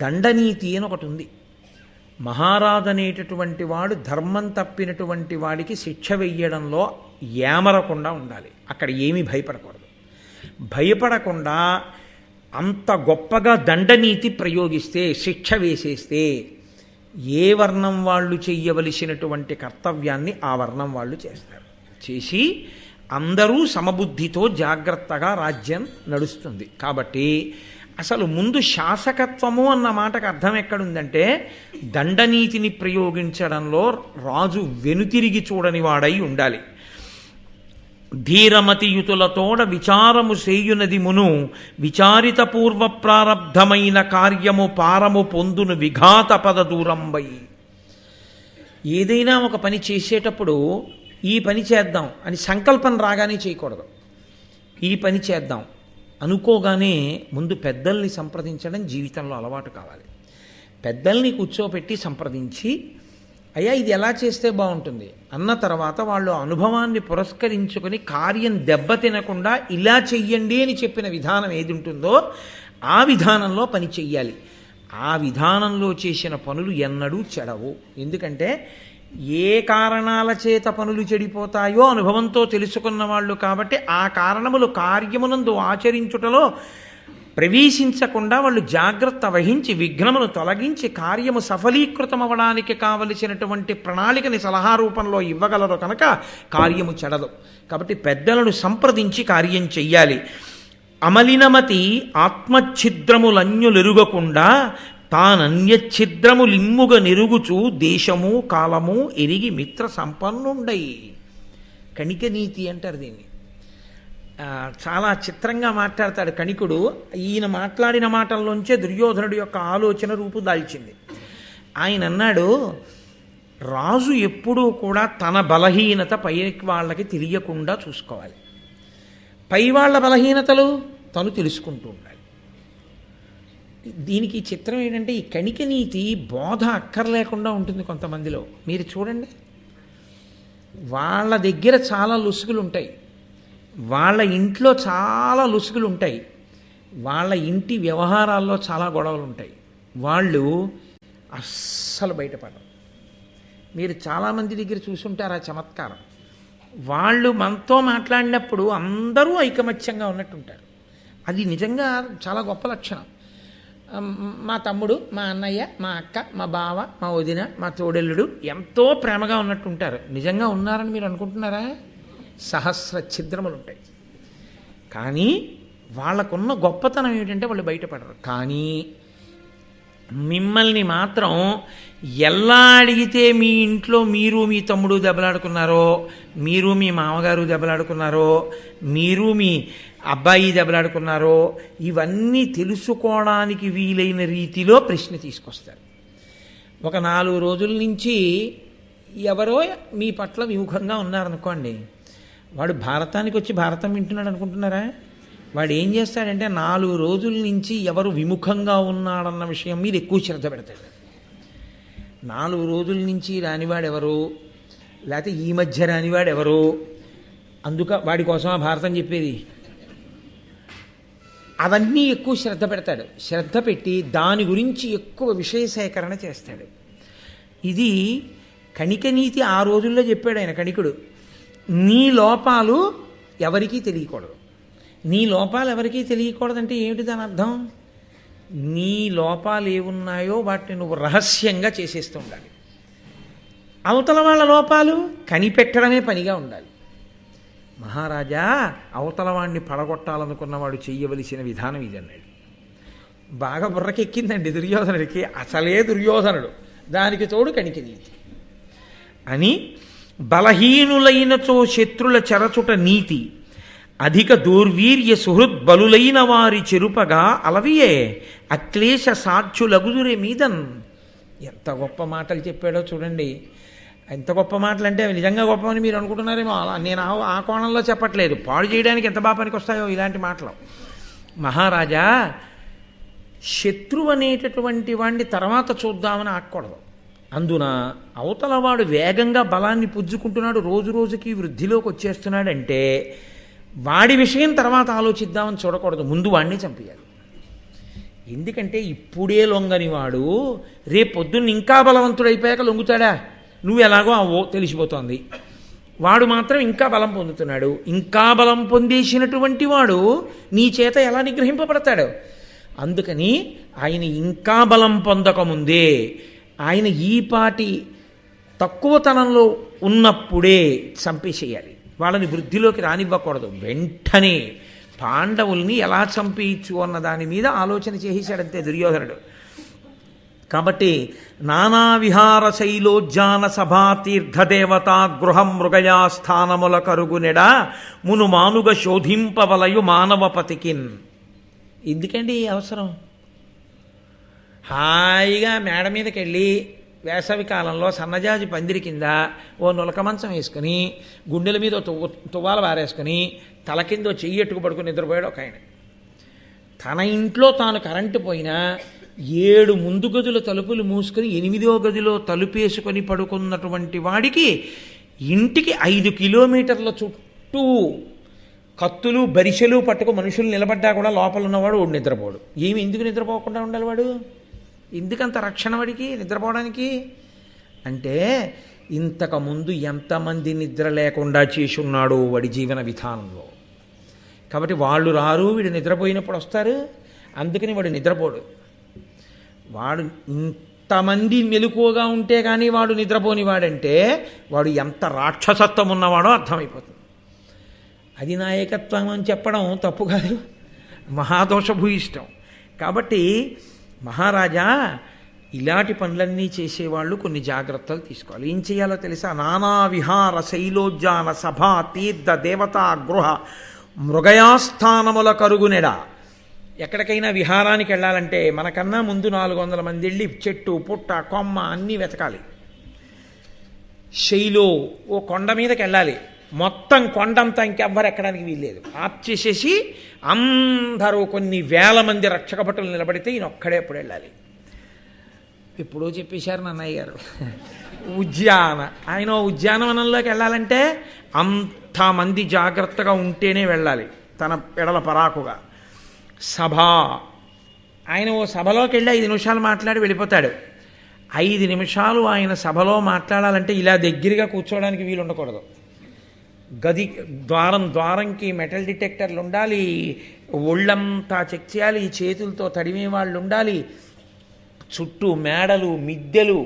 దండనీతి అని ఒకటి ఉంది. మహారాజు అనేటటువంటి వాడు ధర్మం తప్పినటువంటి వాడికి శిక్ష వెయ్యడంలో ఏమరకుండా ఉండాలి. అక్కడ ఏమీ భయపడకూడదు. భయపడకుండా అంత గొప్పగా దండనీతి ప్రయోగిస్తే, శిక్ష వేసేస్తే, ఏ వర్ణం వాళ్ళు చెయ్యవలసినటువంటి కర్తవ్యాన్ని ఆ వర్ణం వాళ్ళు చేస్తారు. చేసి అందరూ సమబుద్ధితో జాగ్రత్తగా రాజ్యం నడుస్తుంది. కాబట్టి అసలు ముందు శాసకత్వము అన్న మాటకు అర్థం ఎక్కడుందంటే, దండనీతిని ప్రయోగించడంలో రాజు వెనుతిరిగి చూడని వాడై ఉండాలి. ధీరమతియుతులతోడ విచారము సేయునది మును విచారిత పూర్వ ప్రారబ్ధమైన కార్యము పారము పొందును విఘాత పద దూరంబై. ఏదైనా ఒక పని చేసేటప్పుడు ఈ పని చేద్దాం అని సంకల్పం రాగానే చేయకూడదు. ఈ పని చేద్దాం అనుకోగానే ముందు పెద్దల్ని సంప్రదించడం జీవితంలో అలవాటు కావాలి. పెద్దల్ని కూర్చోపెట్టి సంప్రదించి, అయ్యా ఇది ఎలా చేస్తే బాగుంటుంది అన్న తర్వాత వాళ్ళు అనుభవాన్ని పురస్కరించుకొని కార్యం దెబ్బతినకుండా ఇలా చెయ్యండి అని చెప్పిన విధానం ఏది ఉంటుందో ఆ విధానంలో పని చెయ్యాలి. ఆ విధానంలో చేసిన పనులు ఎన్నడూ చెడవు. ఎందుకంటే ఏ కారణాల చేత పనులు చెడిపోతాయో అనుభవంతో తెలుసుకున్న వాళ్ళు కాబట్టి ఆ కారణములు కార్యమునందు ఆచరించుటలో ప్రవేశించకుండా వాళ్ళు జాగ్రత్త వహించి విఘ్నమును తొలగించి కార్యము సఫలీకృతమవడానికి కావలసినటువంటి ప్రణాళికని సలహా రూపంలో ఇవ్వగలరు కనుక కార్యము చెడదు. కాబట్టి పెద్దలను సంప్రదించి కార్యం చెయ్యాలి. అమలినమతి ఆత్మఛిద్రములన్యులెరుగకుండా తానన్యఛిద్రములిమ్ముగ నెరుగుచు దేశము కాలము ఎరిగి మిత్ర సంపన్నుండై. కణిక నీతి అంటారు దీన్ని. చాలా చిత్రంగా మాట్లాడతాడు కణికుడు. ఈయన మాట్లాడిన మాటల్లోంచే దుర్యోధనుడి యొక్క ఆలోచన రూపు దాల్చింది. ఆయన అన్నాడు, రాజు ఎప్పుడూ కూడా తన బలహీనత పై వాళ్ళకి తెలియకుండా చూసుకోవాలి. పై వాళ్ళ బలహీనతలు తను తెలుసుకుంటూ ఉండాలి. దీనికి చిత్రం ఏంటంటే, ఈ కణిక నీతి బోధ అక్కర్లేకుండా ఉంటుంది కొంతమందిలో. మీరు చూడండి, వాళ్ళ దగ్గర చాలా లొసుగులు ఉంటాయి, వాళ్ళ ఇంట్లో చాలా లొసుగులు ఉంటాయి, వాళ్ళ ఇంటి వ్యవహారాల్లో చాలా గొడవలు ఉంటాయి. వాళ్ళు అస్సలు బయటపడరు. మీరు చాలామంది దగ్గర చూసుంటారు ఆ చమత్కారం. వాళ్ళు మనతో మాట్లాడినప్పుడు అందరూ ఐకమత్యంగా ఉన్నట్టుంటారు. అది నిజంగా చాలా గొప్ప లక్షణం. మా తమ్ముడు, మా అన్నయ్య, మా అక్క, మా బావ, మా వదిన, మా తోడెల్లుడు ఎంతో ప్రేమగా ఉన్నట్టుంటారు. నిజంగా ఉన్నారని మీరు అనుకుంటున్నారా? సహస్ర ఛిద్రములు ఉంటాయి. కానీ వాళ్ళకున్న గొప్పతనం ఏమిటంటే వాళ్ళు బయటపడరు. కానీ మిమ్మల్ని మాత్రం ఎలా అడిగితే మీ ఇంట్లో మీరు మీ తమ్ముడు దెబ్బలాడుకున్నారో, మీరు మీ మామగారు దెబ్బలాడుకున్నారో, మీరు మీ అబ్బాయి దెబ్బలాడుకున్నారో, ఇవన్నీ తెలుసుకోవడానికి వీలైన రీతిలో ప్రశ్న తీసుకొస్తారు. ఒక 4 రోజుల నుంచి ఎవరో మీ పట్ల విముఖంగా ఉన్నారనుకోండి, వాడు భారతానికి వచ్చి భారతం వింటున్నాడు అనుకుంటున్నారా? వాడు ఏం చేస్తాడంటే 4 రోజుల నుంచి ఎవరు విముఖంగా ఉన్నాడన్న విషయం మీద ఎక్కువ శ్రద్ధ పెడతాడు. 4 రోజుల నుంచి రానివాడెవరు, లేకపోతే ఈ మధ్య రానివాడెవరు, వాడి కోసం ఆ భారతం చెప్పేది, అవన్నీ ఎక్కువ శ్రద్ధ పెడతాడు. శ్రద్ధ పెట్టి దాని గురించి ఎక్కువ విషయ సేకరణ చేస్తాడు. ఇది కణిక నీతి ఆ రోజుల్లో చెప్పాడు ఆయన కణికుడు. నీ లోపాలు ఎవరికీ తెలియకూడదు. నీ లోపాలు ఎవరికీ తెలియకూడదంటే ఏమిటి దాని అర్థం? నీ లోపాలు ఏమున్నాయో వాటిని నువ్వు రహస్యంగా చేసేస్తూ ఉండాలి. అవతల వాళ్ళ లోపాలు కనిపెట్టడమే పనిగా ఉండాలి. మహారాజా, అవతల వాడిని పడగొట్టాలనుకున్నవాడు చెయ్యవలసిన విధానం ఇది అన్నాడు. బాగా బుర్రకెక్కిందండి దుర్యోధనుడికి. అసలే దుర్యోధనుడు, దానికి తోడు కణిక నీతి అని. బలహీనులైనచో శత్రుల చెరచుట నీతి, అధిక దౌర్వీర్య సుహృద్ బలులైన వారి చెరుపగా అలవియే అక్లేశ సాధ్యులగుదురే మీదన్. ఎంత గొప్ప మాటలు చెప్పాడో చూడండి. ఎంత గొప్ప మాటలు అంటే అవి నిజంగా గొప్పవని మీరు అనుకుంటున్నారేమో. అలా నేను ఆ కోణంలో చెప్పట్లేదు. పాడు చేయడానికి ఎంత బాగా పనికి వస్తాయో ఇలాంటి మాటలు. మహారాజా, శత్రువు అనేటటువంటి వాడిని తర్వాత చూద్దామని ఆకూడదు. అందున అవతలవాడు వేగంగా బలాన్ని పుంజుకుంటున్నాడు, రోజు రోజుకి వృద్ధిలోకి వచ్చేస్తున్నాడంటే వాడి విషయం తర్వాత ఆలోచిద్దామని చూడకూడదు, ముందు వాడిని చంపేయాలి. ఎందుకంటే ఇప్పుడే లొంగని వాడు రేపొద్దున్న ఇంకా బలవంతుడైపోయాక లొంగుతాడా? నువ్వు ఎలాగో తెలిసిపోతోంది. వాడు మాత్రం ఇంకా బలం పొందుతున్నాడు. ఇంకా బలం పొందేసినటువంటి వాడు నీ చేత ఎలా నిగ్రహింపబడతాడు? అందుకని ఆయన ఇంకా బలం పొందకముందే, ఆయన ఈపాటి తక్కువతనంలో ఉన్నప్పుడే చంపేసేయాలి. వాళ్ళని వృద్ధిలోకి రానివ్వకూడదు. వెంటనే పాండవుల్ని ఎలా చంపేయచ్చు అన్న దాని మీద ఆలోచన చేసేశాడంతే దుర్యోధనుడు. కాబట్టి నానా విహార శైలోజ్జాన సభా తీర్థదేవతా గృహం మృగయా స్థానముల కరుగునెడ మును మానుగ శోధింపవలయు మానవపతికిన్. ఎందుకండి అవసరం? హాయిగా మేడ మీదకి వెళ్ళి వేసవి కాలంలో సన్నజాజి పందిరి కింద ఓ నులక మంచం వేసుకుని, గుండెల మీద తువ్వాల వారేసుకుని, తల కింద చెయ్యి ఎట్టుకు పడుకుని నిద్రపోయాడు ఒక ఆయన. తన ఇంట్లో తాను కరెంటు పోయినా 7 ముందు గదుల తలుపులు మూసుకొని 8వ గదిలో తలుపేసుకొని పడుకున్నటువంటి వాడికి ఇంటికి 5 కిలోమీటర్ల చుట్టూ కత్తులు బరిసెలు పట్టుకు మనుషులు నిలబడ్డా కూడా లోపల ఉన్నవాడు వాడు నిద్రపోడు. ఎందుకు నిద్రపోకుండా ఉండాలి వాడు? ఎందుకంత రక్షణ వాడికి నిద్రపోవడానికి? అంటే ఇంతకుముందు ఎంతమంది నిద్ర లేకుండా చేసి ఉన్నాడు వాడి జీవన విధానంలో. కాబట్టి వాళ్ళు రారు, వీడు నిద్రపోయినప్పుడు వస్తారు. అందుకని వాడు నిద్రపోడు. వాడు ఇంతమంది మెలకువగా ఉంటే కానీ వాడు నిద్రపోని వాడంటే వాడు ఎంత రాక్షసత్వం ఉన్నవాడో అర్థమైపోతుంది. అది నాయకత్వం అని చెప్పడం తప్పు కాదు, మహాదోషభూయిష్టం. కాబట్టి మహారాజా, ఇలాంటి పనులన్నీ చేసేవాళ్ళు కొన్ని జాగ్రత్తలు తీసుకోవాలి. ఏం చేయాలో తెలుసా? నానా విహార శైలోజ్జాన సభా తీర్థ దేవతా గృహ మృగయాస్థానముల కరుగునెడ. ఎక్కడికైనా విహారానికి వెళ్ళాలంటే మనకన్నా ముందు 400 మంది వెళ్ళి చెట్టు పుట్ట కొమ్మ అన్నీ వెతకాలి. శైలో ఓ కొండ మీదకి వెళ్ళాలి, మొత్తం కొండంతా ఇంకెవ్వరు ఎక్కడానికి వీల్లేదు, ఆప్ చేసేసి అందరూ కొన్ని వేల మంది రక్షక భటులు నిలబడితే ఈయన ఒక్కడే ఎప్పుడు వెళ్ళాలి. ఎప్పుడో చెప్పేశారు నన్నయ్య గారు. ఆయన ఉద్యానవనంలోకి వెళ్ళాలంటే అంతమంది జాగ్రత్తగా ఉంటేనే వెళ్ళాలి, తన ఎడల పరాకుగా. సభ, ఆయన ఓ సభలోకి వెళ్ళి 5 నిమిషాలు మాట్లాడి వెళ్ళిపోతాడు. 5 నిమిషాలు ఆయన సభలో మాట్లాడాలంటే ఇలా దగ్గరగా కూర్చోవడానికి వీలు ఉండకూడదు. గది ద్వారంకి మెటల్ డిటెక్టర్లు ఉండాలి, ఒళ్ళంతా చెక్ చేయాలి, చేతులతో తడిమే వాళ్ళు ఉండాలి, చుట్టూ మేడలు మిద్దెలు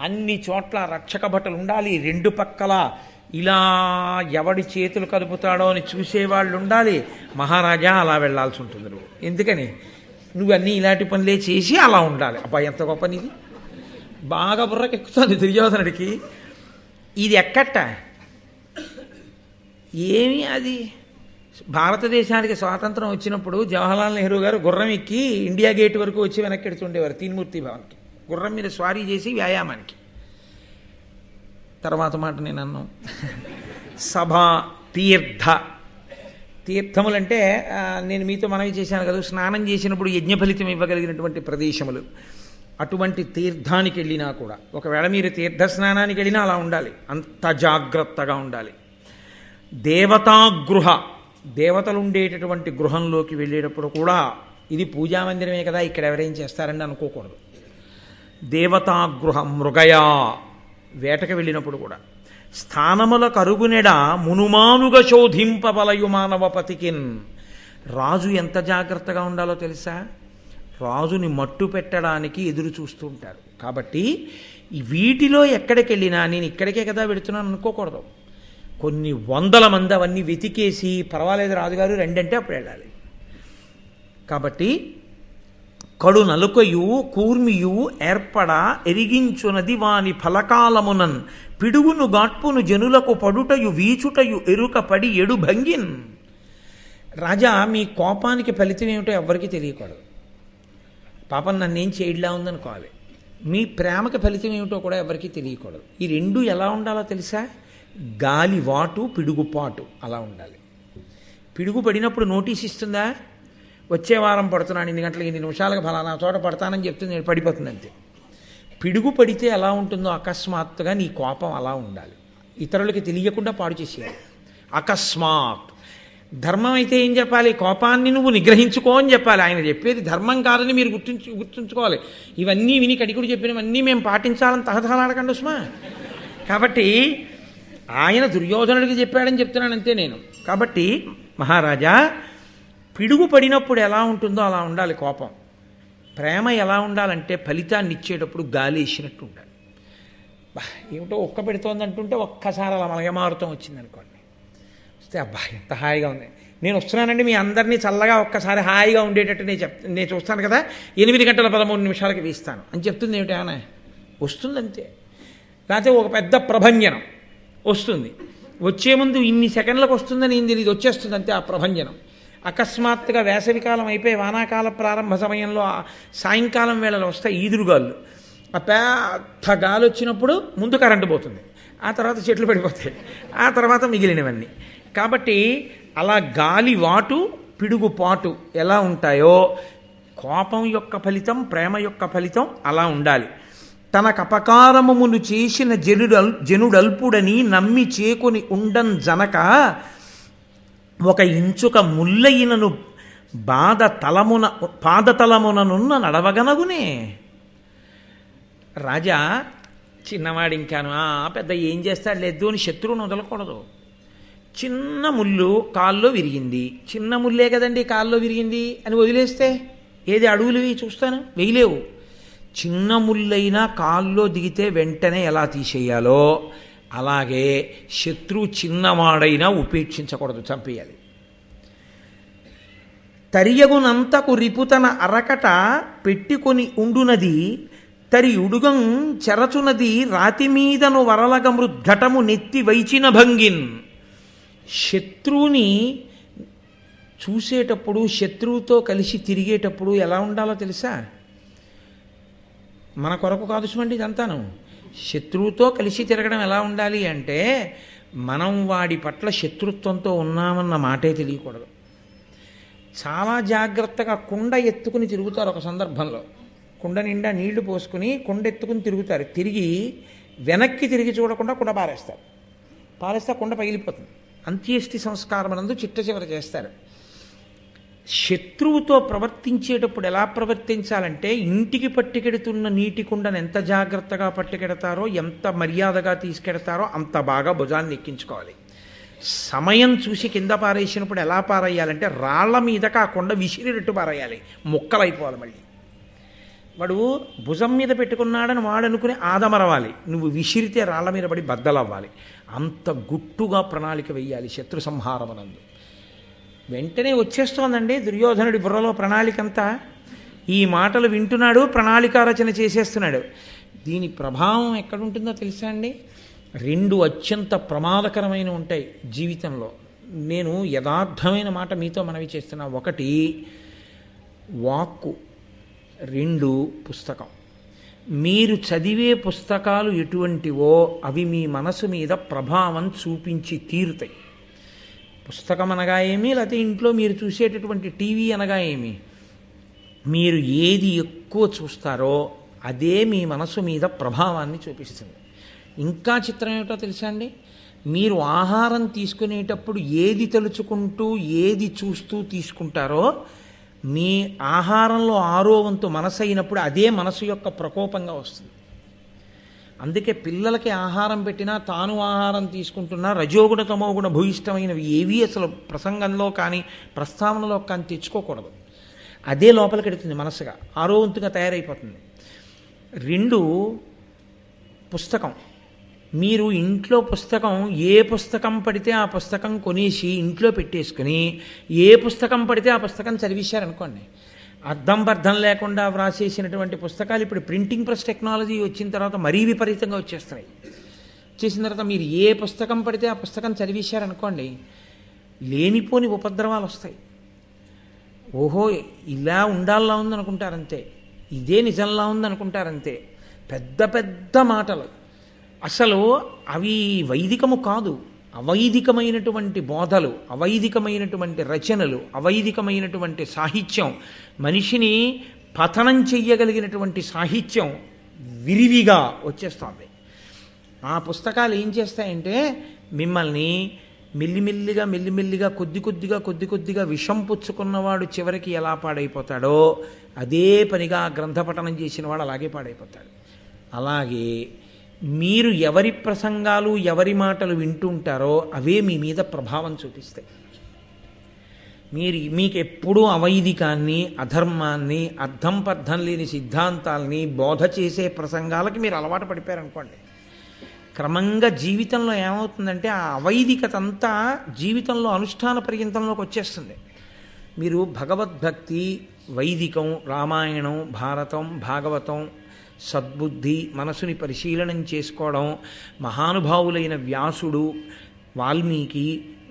అన్ని చోట్ల రక్షక భటులు ఉండాలి, 2 పక్కల ఇలా ఎవడి చేతులు కదుపుతాడో అని చూసేవాళ్ళు ఉండాలి. మహారాజా అలా వెళ్లాల్సి ఉంటుంది నువ్వు. ఎందుకని? నువ్వన్నీ ఇలాంటి పనులే చేసి అలా ఉండాలి. అబ్బా ఎంత గొప్ప నీది, బాగా బుర్రకెక్కుతుంది దుర్యోధనుడికి. ఇది ఎక్కట ఏమి అది భారతదేశానికి స్వాతంత్రం వచ్చినప్పుడు జవహర్లాల్ నెహ్రూ గారు గుర్రం ఎక్కి ఇండియా గేట్ వరకు వచ్చి వెనక్కి ఎడుతుండేవారు తీన్మూర్తి భవన్కి, గుర్రం మీద స్వారీ చేసి వ్యాయామానికి. తర్వాత మాట నేను అన్నాను. సభ, తీర్థములంటే నేను మీతో మనవి చేశాను కదా, స్నానం చేసినప్పుడు యజ్ఞ ఫలితం ఇవ్వగలిగినటువంటి ప్రదేశములు. అటువంటి తీర్థానికి వెళ్ళినా కూడా, ఒకవేళ మీరు తీర్థ స్నానానికి వెళ్ళినా అలా ఉండాలి, అంత జాగ్రత్తగా ఉండాలి. దేవతాగృహ, దేవతలు ఉండేటటువంటి గృహంలోకి వెళ్ళేటప్పుడు కూడా ఇది పూజామందిరమే కదా, ఇక్కడ ఎవరేం చేస్తారని అనుకోకూడదు. దేవతాగృహ, మృగయా, వేటకు వెళ్ళినప్పుడు కూడా. స్థానముల కరుగునెడ మునుమానుగా శోధింపబలయు మానవపతికిన్. రాజు ఎంత జాగ్రత్తగా ఉండాలో తెలుసా? రాజుని మట్టు పెట్టడానికి ఎదురు చూస్తూ ఉంటారు. కాబట్టి వీటిలో ఎక్కడికి వెళ్ళినా నేను ఇక్కడికే కదా పెడుతున్నాను అనుకోకూడదు. కొన్ని 100 మంది అవన్నీ వెతికేసి పర్వాలేదు రాజుగారు రండి అంటే అప్పుడు వెళ్ళాలి. కాబట్టి కడు నలుకయు కూర్మియు ఏర్పడ ఎరిగించునది వాని ఫలకాలమునన్ పిడుగును గాట్పును జనులకు పడుటయు వీచుటయు ఎరుక పడి ఎడు భంగిన్. రాజా, మీ కోపానికి ఫలితం ఏమిటో ఎవ్వరికీ తెలియకూడదు. పాపం నన్నేం చేయడ్లా ఉందనుకోవాలి. మీ ప్రేమకి ఫలితం ఏమిటో కూడా ఎవరికీ తెలియకూడదు. ఈ 2 ఎలా ఉండాలో తెలుసా? గాలి వాటు, పిడుగుపాటు అలా ఉండాలి. పిడుగు పడినప్పుడు నోటీస్ ఇస్తుందా? వచ్చే వారం పడుతున్నాను 8 గంటలకు 8 నిమిషాలకు ఫలానా చోట పడతానని చెప్తుంది, నేను పడిపోతుంది అంతే. పిడుగు పడితే ఎలా ఉంటుందో అకస్మాత్తుగా నీ కోపం అలా ఉండాలి. ఇతరులకి తెలియకుండా పాడు చేసేయాలి. అకస్మాత్. ధర్మం అయితే ఏం చెప్పాలి? కోపాన్ని నువ్వు నిగ్రహించుకో అని చెప్పాలి. ఆయన చెప్పేది ధర్మం కాదని మీరు గుర్తుంచుకోవాలి. ఇవన్నీ విని కడికుడు చెప్పినవన్నీ మేము పాటించాలని తహతహలాడకండి ఉస్మా. కాబట్టి ఆయన దుర్యోధనుడికి చెప్పాడని చెప్తున్నాను అంతే నేను. కాబట్టి మహారాజా, పిడుగు పడినప్పుడు ఎలా ఉంటుందో అలా ఉండాలి కోపం. ప్రేమ ఎలా ఉండాలంటే ఫలితాన్ని ఇచ్చేటప్పుడు గాలి వేసినట్టు ఉండాలి. ఏమిటో ఒక్క పెడుతోంది అంటుంటే ఒక్కసారి అలా మలగమారుతం వచ్చిందనుకోండి, వస్తే అబ్బా ఎంత హాయిగా ఉంది, నేను వస్తున్నానండి మీ అందరినీ చల్లగా ఒక్కసారి హాయిగా ఉండేటట్టు నేను చూస్తాను కదా, 8 గంటల 13 నిమిషాలకి వీస్తాను అని చెప్తుంది. ఏమిటి ఆమె వస్తుంది అంతే. లేకపోతే ఒక పెద్ద ప్రభంజనం వస్తుంది, వచ్చే ముందు ఇన్ని సెకండ్లకు వస్తుందని ఇది వచ్చేస్తుంది అంతే ఆ ప్రభంజనం. అకస్మాత్తుగా వేసవికాలం అయిపోయి వానాకాల ప్రారంభ సమయంలో సాయంకాలం వేళలో వస్తాయి ఈదురుగాళ్ళు. ఆ పెద్ద గాలి వచ్చినప్పుడు ముందు కరెంటు పోతుంది, ఆ తర్వాత చెట్లు పడిపోతాయి, ఆ తర్వాత మిగిలినవన్నీ. కాబట్టి అలా గాలి వాటు పిడుగుపాటు ఎలా ఉంటాయో కోపం యొక్క ఫలితం, ప్రేమ యొక్క ఫలితం అలా ఉండాలి. తనకు అపకారమును చేసిన జనుడల్పుడని నమ్మి చేకొని ఉండం జనక ఒక ఇంచుక ముల్లయినను పాదతలముననున్న నడవగనగునే. రాజా, చిన్నవాడు ఇంకాను పెద్ద ఏం చేస్తాడు లేదు అని శత్రువును వదలకూడదు. చిన్న ముళ్ళు కాల్లో విరిగింది, చిన్న ముల్లే కదండి కాల్లో విరిగింది అని వదిలేస్తే ఏది అడుగులు చూస్తాను వేయలేవు. చిన్న ముళ్ళైనా కాల్లో దిగితే వెంటనే ఎలా తీసేయాలో అలాగే శత్రువు చిన్నవాడైనా ఉపేక్షించకూడదు, చంపేయాలి. తరియగునంతకు రిపుతన అరకట పెట్టుకొని ఉండునది తరి ఉడుగం చెరచునది రాతి మీదను వరలగ మృద్ఘటము నెత్తి వైచిన భంగిన్. శత్రువుని చూసేటప్పుడు శత్రువుతో కలిసి తిరిగేటప్పుడు ఎలా ఉండాలో తెలుసా? మన కొరకు కాదు సుమండి ఇదంతాను. శత్రువుతో కలిసి తిరగడం ఎలా ఉండాలి అంటే, మనం వాడి పట్ల శత్రుత్వంతో ఉన్నామన్న మాటే తెలియకూడదు. చాలా జాగ్రత్తగా కుండ ఎత్తుకుని తిరుగుతారు. ఒక సందర్భంలో కుండ నిండా నీళ్లు పోసుకుని కుండ ఎత్తుకుని తిరుగుతారు. తిరిగి వెనక్కి తిరిగి చూడకుండా కుండ పారేస్తారు. పారేస్తే కుండ పగిలిపోతుంది. అంత్యేష్టి సంస్కారం నందు చిట్ట చివర చేస్తారు. శత్రువుతో ప్రవర్తించేటప్పుడు ఎలా ప్రవర్తించాలంటే, ఇంటికి పట్టుకెడుతున్న నీటి కుండను ఎంత జాగ్రత్తగా పట్టుకెడతారో, ఎంత మర్యాదగా తీసుకెడతారో అంత బాగా భుజాన్ని ఎక్కించుకోవాలి. సమయం చూసి కింద పారేసినప్పుడు ఎలా పారేయాలంటే, రాళ్ల మీదకి ఆ కొండ విసిరినట్టు పారేయాలి. ముక్కలైపోవాలి. మళ్ళీ వాడు భుజం మీద పెట్టుకున్నాడని వాడు అనుకుని ఆదమరవాలి. నువ్వు విసిరితే రాళ్ల మీద పడి బద్దలవ్వాలి. అంత గుట్టుగా ప్రణాళిక వెయ్యాలి శత్రు సంహారమనందు. వెంటనే వచ్చేస్తోందండి దుర్యోధనుడి బుర్రలో ప్రణాళికంతా. ఈ మాటలు వింటున్నాడు, ప్రణాళికా రచన చేసేస్తున్నాడు. దీని ప్రభావం ఎక్కడుంటుందో తెలుసా అండి? 2 అత్యంత ప్రమాదకరమైన ఉంటాయి జీవితంలో. నేను యథార్థమైన మాట మీతో మనవి చేస్తున్నా. 1 వాక్కు, 2 పుస్తకం. మీరు చదివే పుస్తకాలు ఎటువంటివో అవి మీ మనసు మీద ప్రభావం చూపించి తీరుతాయి. పుస్తకం అనగా ఏమి, లేకపోతే ఇంట్లో మీరు చూసేటటువంటి టీవీ అనగా ఏమి, మీరు ఏది ఎక్కువ చూస్తారో అదే మీ మనసు మీద ప్రభావాన్ని చూపిస్తుంది. ఇంకా చిత్రం ఏమిటో తెలుసా అండి? మీరు ఆహారం తీసుకునేటప్పుడు ఏది తలుచుకుంటూ ఏది చూస్తూ తీసుకుంటారో, మీ ఆహారంలో 6వ వంతు మనసు అయినప్పుడు అదే మనసు యొక్క ప్రకోపంగా వస్తుంది. అందుకే పిల్లలకి ఆహారం పెట్టినా తాను ఆహారం తీసుకుంటున్నా రజోగుణ తమోగుణ భూయిష్టమైనవి ఏవి అసలు ప్రసంగంలో కానీ ప్రస్తావనలో కానీ తెచ్చుకోకూడదు. అదే లోపలికి వెడుతుంది మనసుగా, 6వ వంతుగా తయారైపోతుంది. 2 పుస్తకం. మీరు ఇంట్లో పుస్తకం ఏ పుస్తకం పడితే ఆ పుస్తకం కొనేసి ఇంట్లో పెట్టేసుకుని ఏ పుస్తకం పడితే ఆ పుస్తకం చదివించారనుకోండి, అర్థం పర్థం లేకుండా వ్రాసేసినటువంటి పుస్తకాలు ఇప్పుడు ప్రింటింగ్ ప్రెస్ టెక్నాలజీ వచ్చిన తర్వాత మరీ విపరీతంగా వచ్చేస్తున్నాయి. వచ్చేసిన తర్వాత మీరు ఏ పుస్తకం పడితే ఆ పుస్తకం చదివించారనుకోండి, లేనిపోని ఉపద్రవాలు వస్తాయి. ఓహో ఇలా ఉండాలా ఉందనుకుంటారంతే, ఇదే నిజంలా ఉందనుకుంటారంతే. పెద్ద పెద్ద మాటలు అసలు అవి వైదికము కాదు. అవైదికమైనటువంటి బోధలు, అవైదికమైనటువంటి రచనలు, అవైదికమైనటువంటి సాహిత్యం, మనిషిని పతనం చెయ్యగలిగినటువంటి సాహిత్యం విరివిగా వచ్చేస్తుంది. ఆ పుస్తకాలు ఏం చేస్తాయంటే మిమ్మల్ని మెల్లిమెల్లిగా మెల్లిమెల్లిగా కొద్ది కొద్దిగా విషం పుచ్చుకున్నవాడు చివరికి ఎలా పాడైపోతాడో అదే పనిగా గ్రంథపఠనం చేసిన వాడు అలాగే పాడైపోతాడు. అలాగే మీరు ఎవరి ప్రసంగాలు ఎవరి మాటలు వింటుంటారో అవే మీ మీద ప్రభావం చూపిస్తాయి. మీకు ఎప్పుడూ అవైదికాన్ని, అధర్మాన్ని, అర్థం పర్థం లేని సిద్ధాంతాలని బోధ చేసే ప్రసంగాలకి మీరు అలవాటు పడిపోయారనుకోండి, క్రమంగా జీవితంలో ఏమవుతుందంటే ఆ అవైదికత అంతా జీవితంలో అనుష్ఠాన పర్యంతంలోకి వచ్చేస్తుంది. మీరు భగవద్భక్తి, వైదికం, రామాయణం, భారతం, భాగవతం, సద్బుద్ధి, మనసుని పరిశీలనం చేసుకోవడం, మహానుభావులైన వ్యాసుడు, వాల్మీకి,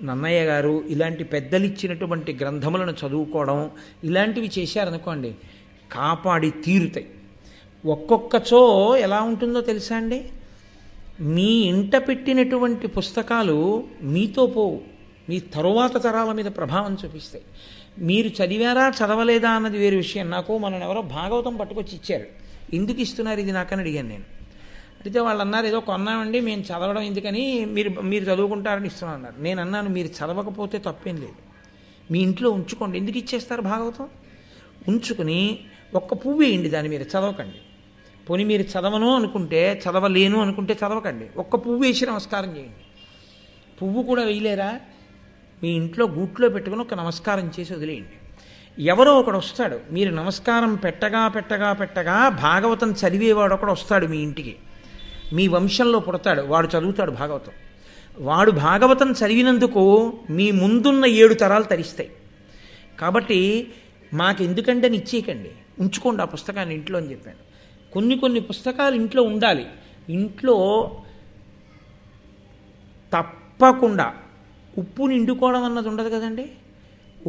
నన్నయ్య గారు ఇలాంటి పెద్దలిచ్చినటువంటి గ్రంథములను చదువుకోవడం, ఇలాంటివి చేశారనుకోండి కాపాడి తీరుతాయి. ఒక్కొక్కచో ఎలా ఉంటుందో తెలుసా అండి? మీ ఇంట పెట్టినటువంటి పుస్తకాలు మీతో పోవు, మీ తరువాత తరాల మీద ప్రభావం చూపిస్తాయి. మీరు చదివారా చదవలేదా అన్నది వేరే విషయం. నాకు మనం ఎవరో భాగవతం పట్టుకొచ్చి ఇచ్చారు. ఎందుకు ఇస్తున్నారు ఇది నాకని అడిగాను నేను. అడిగితే వాళ్ళు అన్నారు, ఏదో కొన్నామండి మేము చదవడం ఎందుకని, మీరు చదువుకుంటారని ఇస్తున్నాం అన్నారు. నేను అన్నాను, మీరు చదవకపోతే తప్పేం లేదు, మీ ఇంట్లో ఉంచుకోండి. ఎందుకు ఇచ్చేస్తారు భాగవతం? ఉంచుకుని ఒక్క పువ్వు వేయండి దాని మీద, చదవకండి. పోనీ మీరు చదవను అనుకుంటే, చదవలేను అనుకుంటే చదవకండి, ఒక్క పువ్వు వేసి నమస్కారం చేయండి. పువ్వు కూడా వేయలేరా? మీ ఇంట్లో గూట్లో పెట్టుకుని ఒక నమస్కారం చేసి వదిలేయండి. ఎవరో ఒకడు వస్తాడు, మీరు నమస్కారం పెట్టగా పెట్టగా పెట్టగా భాగవతం చదివేవాడు ఒకడు వస్తాడు మీ ఇంటికి, మీ వంశంలో పుడతాడు, వాడు చదువుతాడు భాగవతం. వాడు భాగవతం చదివినందుకు మీ ముందున్న 7 తరాలు తరిస్తాయి. కాబట్టి మాకెందుకంటే నిశ్చయకండి, ఉంచుకోండి ఆ పుస్తకాన్ని ఇంట్లో అని చెప్పాను. కొన్ని పుస్తకాలు ఇంట్లో ఉండాలి. ఇంట్లో తప్పకుండా ఉప్పు నిండుకోవడం అన్నది ఉండదు కదండి.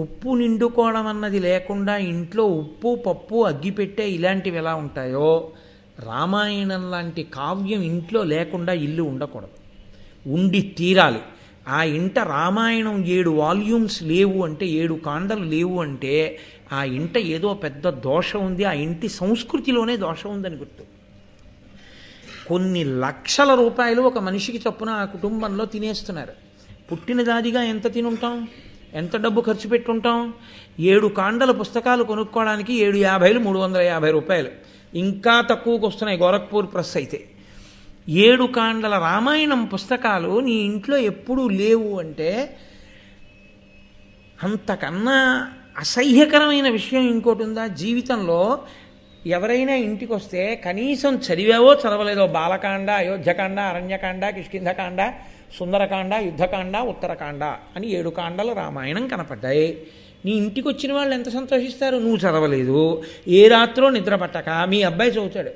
ఉప్పు నిండుకోవడం అన్నది లేకుండా ఇంట్లో ఉప్పు పప్పు అగ్గిపెట్టే ఇలాంటివి ఎలా ఉంటాయో రామాయణం లాంటి కావ్యం ఇంట్లో లేకుండా ఇల్లు ఉండకూడదు, ఉండి తీరాలి. ఆ ఇంట రామాయణం 7 వాల్యూమ్స్ లేవు అంటే 7 కాండలు లేవు అంటే ఆ ఇంట ఏదో పెద్ద దోషం ఉంది, ఆ ఇంటి సంస్కృతిలోనే దోషం ఉందని గుర్తు. కొన్ని లక్షల రూపాయలు ఒక మనిషికి చొప్పున ఆ కుటుంబంలో తినేస్తున్నారు. పుట్టిన దాదిగా ఎంత తినుంటాం, ఎంత డబ్బు ఖర్చు పెట్టుంటాం? 7 కాండల పుస్తకాలు కొనుక్కోవడానికి 750 350 రూపాయలు, ఇంకా తక్కువకు వస్తున్నాయి గోరఖ్పూర్ ప్రెస్ అయితే. 7 కాండల రామాయణం పుస్తకాలు నీ ఇంట్లో ఎప్పుడూ లేవు అంటే అంతకన్నా అసహ్యకరమైన విషయం ఇంకోటి ఉందా జీవితంలో? ఎవరైనా ఇంటికి వస్తే కనీసం చదివావో చదవలేదో బాలకాండ, అయోధ్యకాండ, అరణ్యకాండ, కిష్కింధకాండ, సుందరకాండ, యుద్ధకాండ, ఉత్తరకాండ అని 7 కాండలు రామాయణం కనపడ్డాయి. నీ ఇంటికి వచ్చిన వాళ్ళు ఎంత సంతోషిస్తారు? నువ్వు చదవలేదు, ఏ రాత్రో నిద్ర పట్టక మీ అబ్బాయి చదువుతాడు.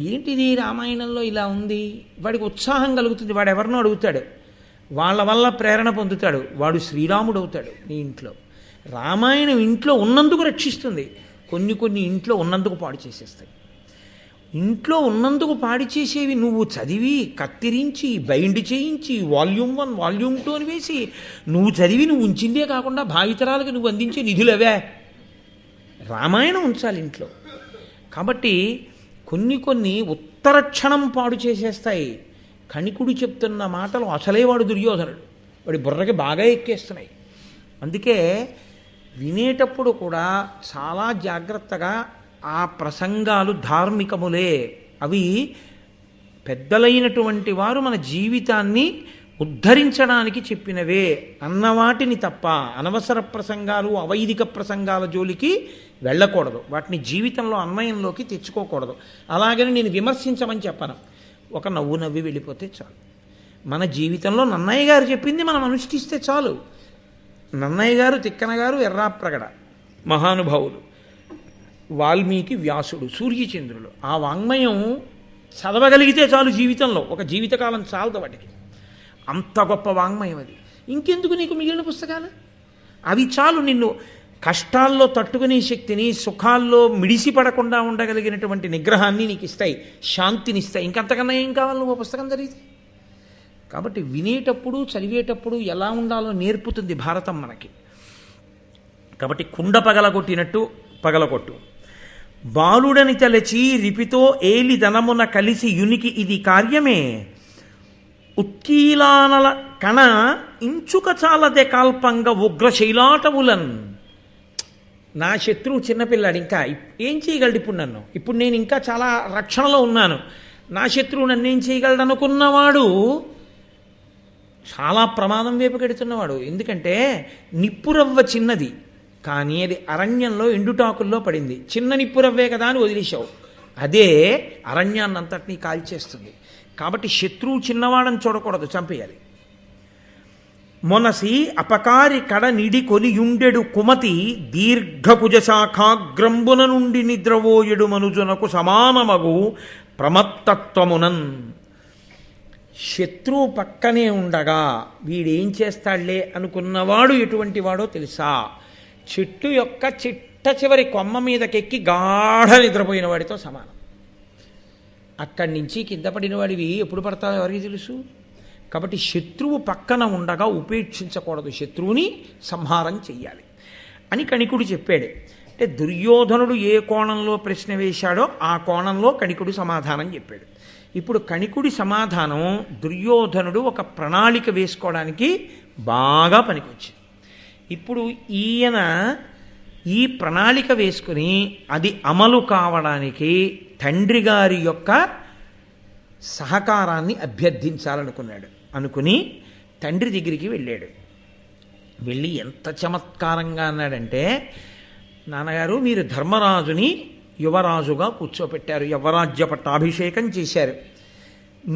ఏంటిది రామాయణంలో ఇలా ఉంది? వాడికి ఉత్సాహం కలుగుతుంది, వాడు ఎవరినో అడుగుతాడు, వాళ్ళ వల్ల ప్రేరణ పొందుతాడు, వాడు శ్రీరాముడు అవుతాడు. నీ ఇంట్లో రామాయణం ఇంట్లో ఉన్నందుకు రక్షిస్తుంది, కొన్ని ఇంట్లో ఉన్నందుకు పాడు చేసేస్తాయి. ఇంట్లో ఉన్నందుకు పాడు చేసేవి నువ్వు చదివి కత్తిరించి బైండ్ చేయించి వాల్యూమ్ 1 వాల్యూమ్ 2 అని వేసి నువ్వు చదివి నువ్వు ఉంచిందే కాకుండా భావితరాలకు నువ్వు అందించే నిధులవే. రామాయణం ఉంచాలి ఇంట్లో. కాబట్టి కొన్ని ఉత్తర క్షణం పాడు చేసేస్తాయి. కణికుడు చెప్తున్న మాటలు అసలే వాడు దుర్యోధనుడు, వాడి బుర్రకి బాగా ఎక్కేస్తున్నాయి. అందుకే వినేటప్పుడు కూడా చాలా జాగ్రత్తగా ఆ ప్రసంగాలు ధార్మికములే, అవి పెద్దలైనటువంటి వారు మన జీవితాన్ని ఉద్ధరించడానికి చెప్పినవే అన్నవాటిని తప్ప అనవసర ప్రసంగాలు అవైదిక ప్రసంగాల జోలికి వెళ్ళకూడదు, వాటిని జీవితంలో అన్వయంలోకి తెచ్చుకోకూడదు. అలాగని నేను విమర్శించమని చెప్పను, ఒక నవ్వు నవ్వి వెళ్ళిపోతే చాలు. మన జీవితంలో నన్నయ్య గారు చెప్పింది మనం అనుష్ఠిస్తే చాలు. నన్నయ్య గారు, తిక్కన గారు, ఎర్రాప్రగడ మహానుభావులు, వాల్మీకి, వ్యాసుడు, సూర్యచంద్రులు, ఆ వాంగ్మయం చదవగలిగితే చాలు జీవితంలో, ఒక జీవితకాలం చాలదు వాటికి. అంత గొప్ప వాంగ్మయం అది. ఇంకెందుకు నీకు మిగిలిన పుస్తకాలు? అవి చాలు నిన్ను కష్టాల్లో తట్టుకునే శక్తిని, సుఖాల్లో మిడిసిపడకుండా ఉండగలిగినటువంటి నిగ్రహాన్ని నీకు ఇస్తాయి, శాంతినిస్తాయి. ఇంకంతకన్నా ఏం కావాలి నువ్వు పుస్తకం చదివితే? కాబట్టి వినేటప్పుడు చదివేటప్పుడు ఎలా ఉండాలో నేర్పుతుంది భారతం మనకి. కాబట్టి కుండ పగలగొట్టినట్టు పగలగొట్టు. బాలుడని తలచి రిపితో ఏలి ధనమున కలిసి యునికి ఇది కార్యమే, ఉత్కీలానల కణ ఇంచుక చాలదే కాల్పంగ ఉగ్రశైలాటవులన్. నా శత్రువు చిన్నపిల్లాడు, ఇంకా ఏం చేయగలడు ఇప్పుడు నన్ను? ఇప్పుడు నేను ఇంకా చాలా రక్షణలో ఉన్నాను, నా శత్రువు నన్ను ఏం చేయగలడు అనుకున్నవాడు చాలా ప్రమాదం వైపు గెడుతున్నవాడు. ఎందుకంటే నిప్పురవ్వ చిన్నది, కానీ అది అరణ్యంలో ఎండుటాకుల్లో పడింది. చిన్న నిప్పురవ్వే కదా అని వదిలేశావు, అదే అరణ్యాన్నంతటినీ కాల్చేస్తుంది. కాబట్టి శత్రువు చిన్నవాడని చూడకూడదు, చంపేయాలి. మొనసి అపకారి కడ నిడి కొనియుండెడు కుమతి దీర్ఘకుజ శాఖాగ్రంబున నుండి నిద్రవోయెడు మనుజునకు సమానమగు ప్రమత్తత్వమునన్. శత్రువు పక్కనే ఉండగా వీడేం చేస్తాడులే అనుకున్నవాడు ఎటువంటి వాడో తెలుసా? చెట్టు యొక్క చిట్ట చివరి కొమ్మ మీదకెక్కి గాఢ నిద్రపోయిన వాడితో సమానం. అక్కడి నుంచి కింద పడిన వాడివి ఎప్పుడు పడతావు ఎవరికి తెలుసు? కాబట్టి శత్రువు పక్కన ఉండగా ఉపేక్షించకూడదు, శత్రువుని సంహారం చెయ్యాలి అని కణికుడు చెప్పాడు. అంటే దుర్యోధనుడు ఏ కోణంలో ప్రశ్న వేశాడో ఆ కోణంలో కణికుడు సమాధానం చెప్పాడు. ఇప్పుడు కణికుడి సమాధానం దుర్యోధనుడు ఒక ప్రణాళిక వేసుకోవడానికి బాగా పనికొచ్చింది. ఇప్పుడు ఈయన ఈ ప్రణాళిక వేసుకుని అది అమలు కావడానికి తండ్రి గారి యొక్క సహకారాన్ని అభ్యర్థించాలనుకున్నాడు. అనుకుని తండ్రి దగ్గరికి వెళ్ళాడు. వెళ్ళి ఎంత చమత్కారంగా అన్నాడంటే, నాన్నగారు మీరు ధర్మరాజుని యువరాజుగా కూర్చోపెట్టారు, యువరాజ్య పట్టాభిషేకం చేశారు.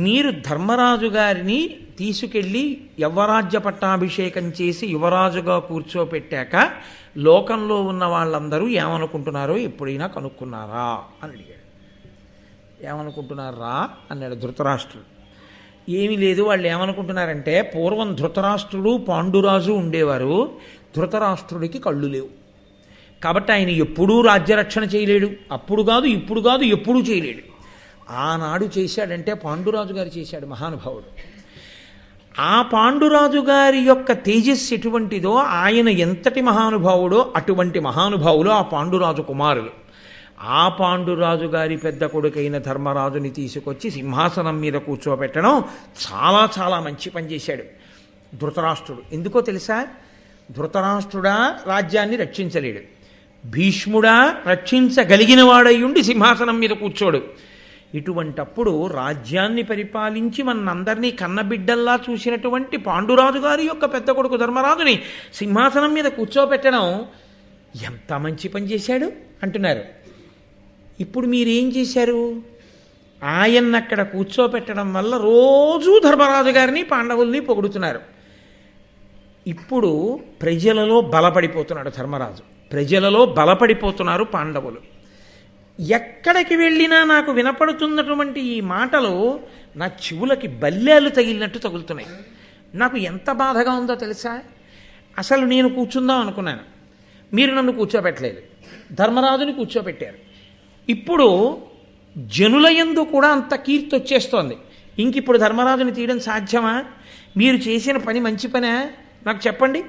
మీరు ధర్మరాజు గారిని తీసుకెళ్ళి యువరాజ్య పట్టాభిషేకం చేసి యువరాజుగా కూర్చోపెట్టాక లోకంలో ఉన్న వాళ్ళందరూ ఏమనుకుంటున్నారో ఎప్పుడైనా కనుక్కున్నారా అని అడిగాడు. ఏమనుకుంటున్నారా అన్నాడు ధృతరాష్ట్రుడు. ఏమీ లేదు. వాళ్ళు ఏమనుకుంటున్నారంటే పూర్వం ధృతరాష్ట్రుడు పాండురాజు ఉండేవారు. ధృతరాష్ట్రుడికి కళ్ళు లేవు కాబట్టి ఆయన ఎప్పుడూ రాజ్యరక్షణ చేయలేడు. అప్పుడు కాదు, ఇప్పుడు కాదు, ఎప్పుడూ చేయలేడు. ఆనాడు చేశాడంటే పాండురాజు గారు చేశాడు, మహానుభావుడు. ఆ పాండురాజు గారి యొక్క తేజస్సు ఎటువంటిదో, ఆయన ఎంతటి మహానుభావుడో అటువంటి మహానుభావులు ఆ పాండురాజు కుమారులు. ఆ పాండురాజు గారి పెద్ద కొడుకైన ధర్మరాజుని తీసుకొచ్చి సింహాసనం మీద కూర్చోబెట్టడం చాలా చాలా మంచి పని చేశాడు ధృతరాష్ట్రుడు. ఎందుకో తెలుసా? ధృతరాష్ట్రుడా రాజ్యాన్ని రక్షించలేడు, భీష్ముడా రక్షించగలిగిన వాడయ్యుండి సింహాసనం మీద కూర్చోడు. ఇటువంటప్పుడు రాజ్యాన్ని పరిపాలించి మనందరినీ కన్నబిడ్డల్లా చూసినటువంటి పాండురాజు గారి యొక్క పెద్ద కొడుకు ధర్మరాజుని సింహాసనం మీద కూర్చోబెట్టడం ఎంత మంచి పని చేశాడు అంటున్నారు. ఇప్పుడు మీరేం చేశారు? ఆయన్ని అక్కడ కూర్చోబెట్టడం వల్ల రోజూ ధర్మరాజు గారిని పాండవుల్ని పొగుడుతున్నారు. ఇప్పుడు ప్రజలలో బలపడిపోతున్నాడు ధర్మరాజు, ప్రజలలో బలపడిపోతున్నారు పాండవులు. ఎక్కడికి వెళ్ళినా నాకు వినపడుతున్నటువంటి ఈ మాటలు నా చెవులకి బల్లేలు తగిలినట్టు తగులుతున్నాయి. నాకు ఎంత బాధగా ఉందో తెలుసా? అసలు నేను కూర్చుందాం అనుకున్నాను, మీరు నన్ను కూర్చోబెట్టలేదు, ధర్మరాజుని కూర్చోబెట్టారు. ఇప్పుడు జనుల యందు కూడా అంత కీర్తి వచ్చేస్తోంది. ఇంకిప్పుడు ధర్మరాజుని తీయడం సాధ్యమా? మీరు చేసిన పని మంచి పనా? నాకు చెప్పండి.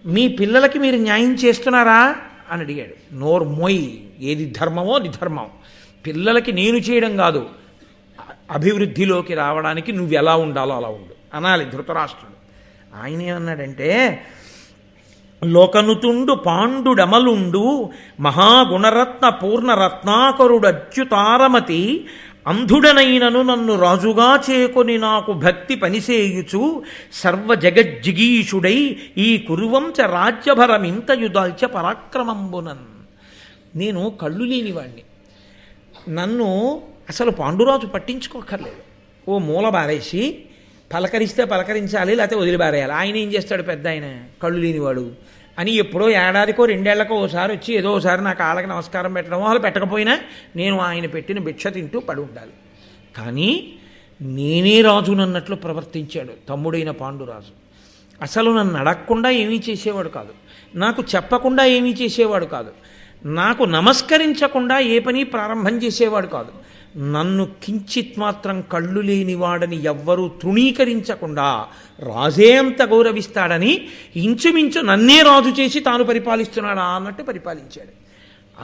మీ పిల్లలకి మీరు న్యాయం చేస్తున్నారా అని అడిగాడు. నోరు మొయ్, ఏది ధర్మమో అది ధర్మం. పిల్లలకి నేను చేయడం కాదు, అభివృద్ధిలోకి రావడానికి నువ్వు ఎలా ఉండాలో అలా ఉండు అనాలి ధృతరాష్ట్రుడు. ఆయన ఏమన్నాడంటే, లోకనుతుండు పాండుడమలుండు మహాగుణరత్న పూర్ణరత్నాకరుడు అచ్యుతారమతి అంధుడనైనను నన్ను రాజుగా చేకొని నాకు భక్తి పనిసేయుచు సర్వ జగజ్జిగీషుడై ఈ కురువంచ రాజ్యభరమింతయుదాల్చ పరాక్రమంబునన్. నేను కళ్ళు లేనివాణ్ణి, నన్ను అసలు పాండురాజు పట్టించుకోకర్లేదు. ఓ మూల బారేసి పలకరిస్తే పలకరించాలి, లేకపోతే వదిలిబారేయాలి. ఆయన ఏం చేస్తాడు? పెద్ద ఆయన కళ్ళు లేనివాడు అని ఎప్పుడో ఏడాదికో రెండేళ్లకో ఓసారి వచ్చి ఏదో ఒకసారి నా కాళ్ళకి నమస్కారం పెట్టడం, వాళ్ళు పెట్టకపోయినా నేను ఆయన పెట్టిన భిక్ష తింటూ పడి ఉండాలి. కానీ నేనే రాజునన్నట్లు ప్రవర్తించాడు తమ్ముడైన పాండురాజు. అసలు నన్ను అడగకుండా ఏమీ చేసేవాడు కాదు, నాకు చెప్పకుండా ఏమీ చేసేవాడు కాదు, నాకు నమస్కరించకుండా ఏ పని ప్రారంభం చేసేవాడు కాదు. నన్ను కించిత్ మాత్రం కళ్ళు లేనివాడని ఎవ్వరూ తృణీకరించకుండా రాజే అంత గౌరవిస్తాడని ఇంచుమించు నన్నే రాజు చేసి తాను పరిపాలిస్తున్నాడా అన్నట్టు పరిపాలించాడు.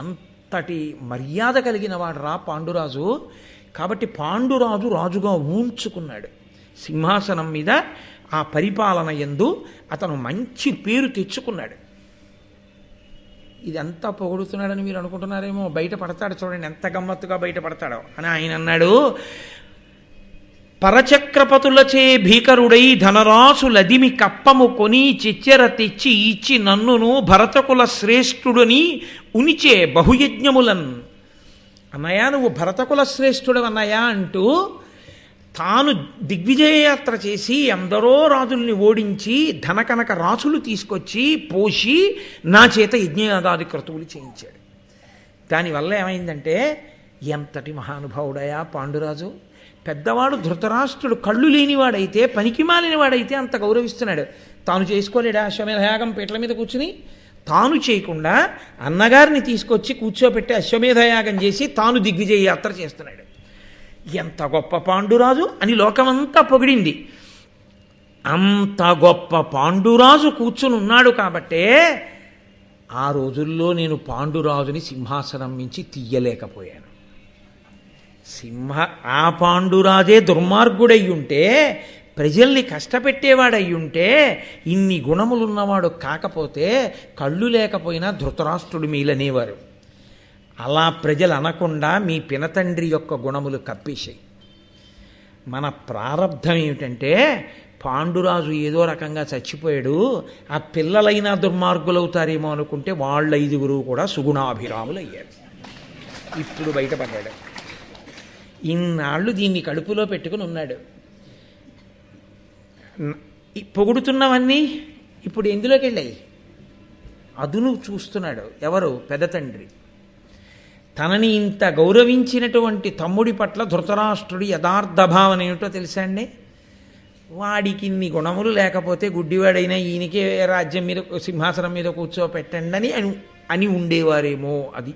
అంతటి మర్యాద కలిగిన వాడు రా పాండురాజు. కాబట్టి పాండురాజు రాజుగా ఊంచుకున్నాడు సింహాసనం మీద. ఆ పరిపాలన యందు అతను మంచి పేరు తెచ్చుకున్నాడు. ఇదంతా పొగుడుతున్నాడని మీరు అనుకుంటున్నారేమో. బయట పడతాడు, చూడండి ఎంత గమ్మత్తుగా బయట పడతాడో అని ఆయన అన్నాడు. పరచక్రపతులచే భీకరుడై ధనరాశులదిమి కప్పము కొని చిచ్చెర తెచ్చి ఇచ్చి నన్నును భరతకుల శ్రేష్ఠుడని ఉనిచే బహుయజ్ఞములన్. అన్నయ్య నువ్వు భరతకుల శ్రేష్ఠుడు అన్నయ్య అంటూ తాను దిగ్విజయయాత్ర చేసి ఎందరో రాజుల్ని ఓడించి ధనకనక రాసులు తీసుకొచ్చి పోసి నా చేత యజ్ఞయాగాది క్రతువులు చేయించాడు. దానివల్ల ఏమైందంటే ఎంతటి మహానుభావుడయా పాండురాజు. పెద్దవాడు ధృతరాష్ట్రుడు కళ్ళు లేనివాడైతే, పనికి మాలినవాడైతే అంత గౌరవిస్తున్నాడు. తాను చేసుకోలేడా అశ్వమేధయాగం పీటల మీద కూర్చుని? తాను చేయకుండా అన్నగారిని తీసుకొచ్చి కూర్చోబెట్టి అశ్వమేధయాగం చేసి తాను దిగ్విజయ యాత్ర చేస్తున్నాడు. ఎంత గొప్ప పాండురాజు అని లోకమంతా పొగిడింది. అంత గొప్ప పాండురాజు కూర్చుని ఉన్నాడు కాబట్టే ఆ రోజుల్లో నేను పాండురాజుని సింహాసనం నుంచి తీయలేకపోయాను. ఆ పాండురాజే దుర్మార్గుడయ్యుంటే, ప్రజల్ని కష్టపెట్టేవాడయ్యుంటే, ఇన్ని గుణములున్నవాడు కాకపోతే కళ్ళు లేకపోయినా ధృతరాష్ట్రుడు మీలనేవారు. అలా ప్రజలు అనకుండా మీ పినతండ్రి యొక్క గుణములు కప్పేశాయి. మన ప్రారంధం ఏమిటంటే పాండురాజు ఏదో రకంగా చచ్చిపోయాడు, ఆ పిల్లలైనా దుర్మార్గులవుతారేమో అనుకుంటే వాళ్ళ 5 కూడా సుగుణాభిరాములు అయ్యారు. ఇప్పుడు బయటపడ్డాడు. ఇన్నాళ్ళు దీన్ని కడుపులో పెట్టుకుని ఉన్నాడు. పొగుడుతున్నవన్నీ ఇప్పుడు ఎందులోకి వెళ్ళాయి? అదును చూస్తున్నాడు. ఎవరు? పెద్ద తండ్రి. తనని ఇంత గౌరవించినటువంటి తమ్ముడి పట్ల ధృతరాష్ట్రుడి యథార్థ భావన ఏమిటో తెలుసా అండి? వాడికి ఇన్ని గుణములు లేకపోతే గుడ్డివాడైనా ఈయనకే రాజ్యం మీద సింహాసనం మీద కూర్చోపెట్టండి అని ఉండేవారేమో. అది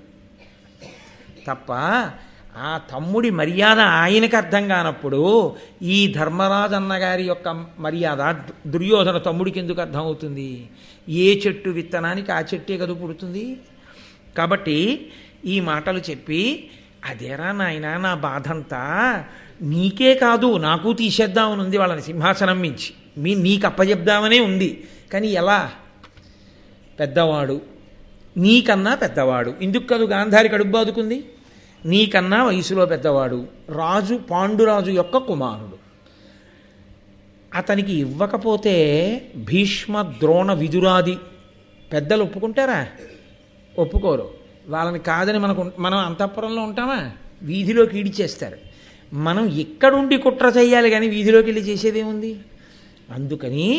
తప్ప ఆ తమ్ముడి మర్యాద ఆయనకు అర్థం కానప్పుడు ఈ ధర్మరాజు అన్నగారి యొక్క మర్యాద దుర్యోధన తమ్ముడికి ఎందుకు అర్థమవుతుంది? ఏ చెట్టు విత్తనానికి ఆ చెట్టే కదా పుడుతుంది. కాబట్టి ఈ మాటలు చెప్పి, అదేరా నాయనా నా బాధంతా, నీకే కాదు నాకు తీసేద్దామని ఉంది వాళ్ళని సింహాసనం మించి, నీకు అప్పచెప్దామనే ఉంది. కానీ ఎలా? పెద్దవాడు, నీకన్నా పెద్దవాడు, ఇందుకు కాదు గాంధారి కడుపు బాదుకుంది, నీకన్నా వయసులో పెద్దవాడు, రాజు పాండురాజు యొక్క కుమారుడు. అతనికి ఇవ్వకపోతే భీష్మ ద్రోణ విదురాది పెద్దలు ఒప్పుకుంటారా? ఒప్పుకోరు. వాళ్ళని కాదని మనం అంతఃపురంలో ఉంటామా? వీధిలోకి ఈడిచేస్తారు. మనం ఎక్కడుండి కుట్ర చేయాలి కానీ వీధిలోకి వెళ్ళి చేసేదేముంది? అందుకని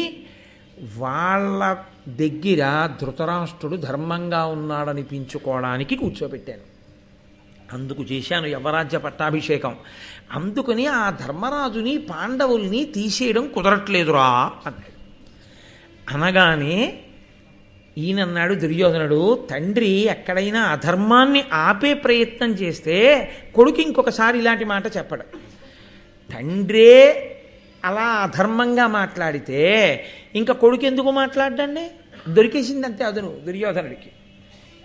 వాళ్ళ దగ్గర ధృతరాష్ట్రుడు ధర్మంగా ఉన్నాడనిపించుకోవడానికి కూర్చోబెట్టాను. అందుకు చేశాను యవరాజ్య పట్టాభిషేకం. అందుకని ఆ ధర్మరాజుని పాండవుల్ని తీసేయడం కుదరట్లేదురా అన్నాడు. అనగానే ఈయనన్నాడు దుర్యోధనుడు, తండ్రి ఎక్కడైనా అధర్మాన్ని ఆపే ప్రయత్నం చేస్తే కొడుకు ఇంకొకసారి ఇలాంటి మాట చెప్పడు. తండ్రే అలా అధర్మంగా మాట్లాడితే ఇంకా కొడుకు ఎందుకు మాట్లాడండి? దొరికేసింది అంతే అదును దుర్యోధనుడికి.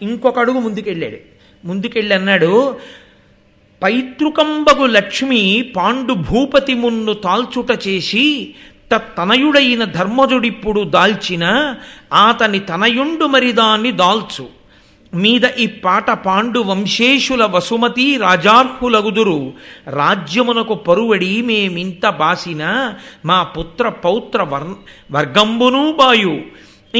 ఇంకొక అడుగు ముందుకెళ్ళి అన్నాడు, పైతృకంబగు లక్ష్మి పాండు భూపతి మున్ను తాల్చుట చేసి తనయుడైన ధర్మజుడిప్పుడు దాల్చిన ఆతని తనయుండు మరిదాన్ని దాల్చు మీద ఈ పాట పాండు వంశేషుల వసుమతి రాజార్హులగుదురు రాజ్యమునకు పరువడి మేమింత బాసిన మా పుత్ర పౌత్ర వర్గంబును బాయు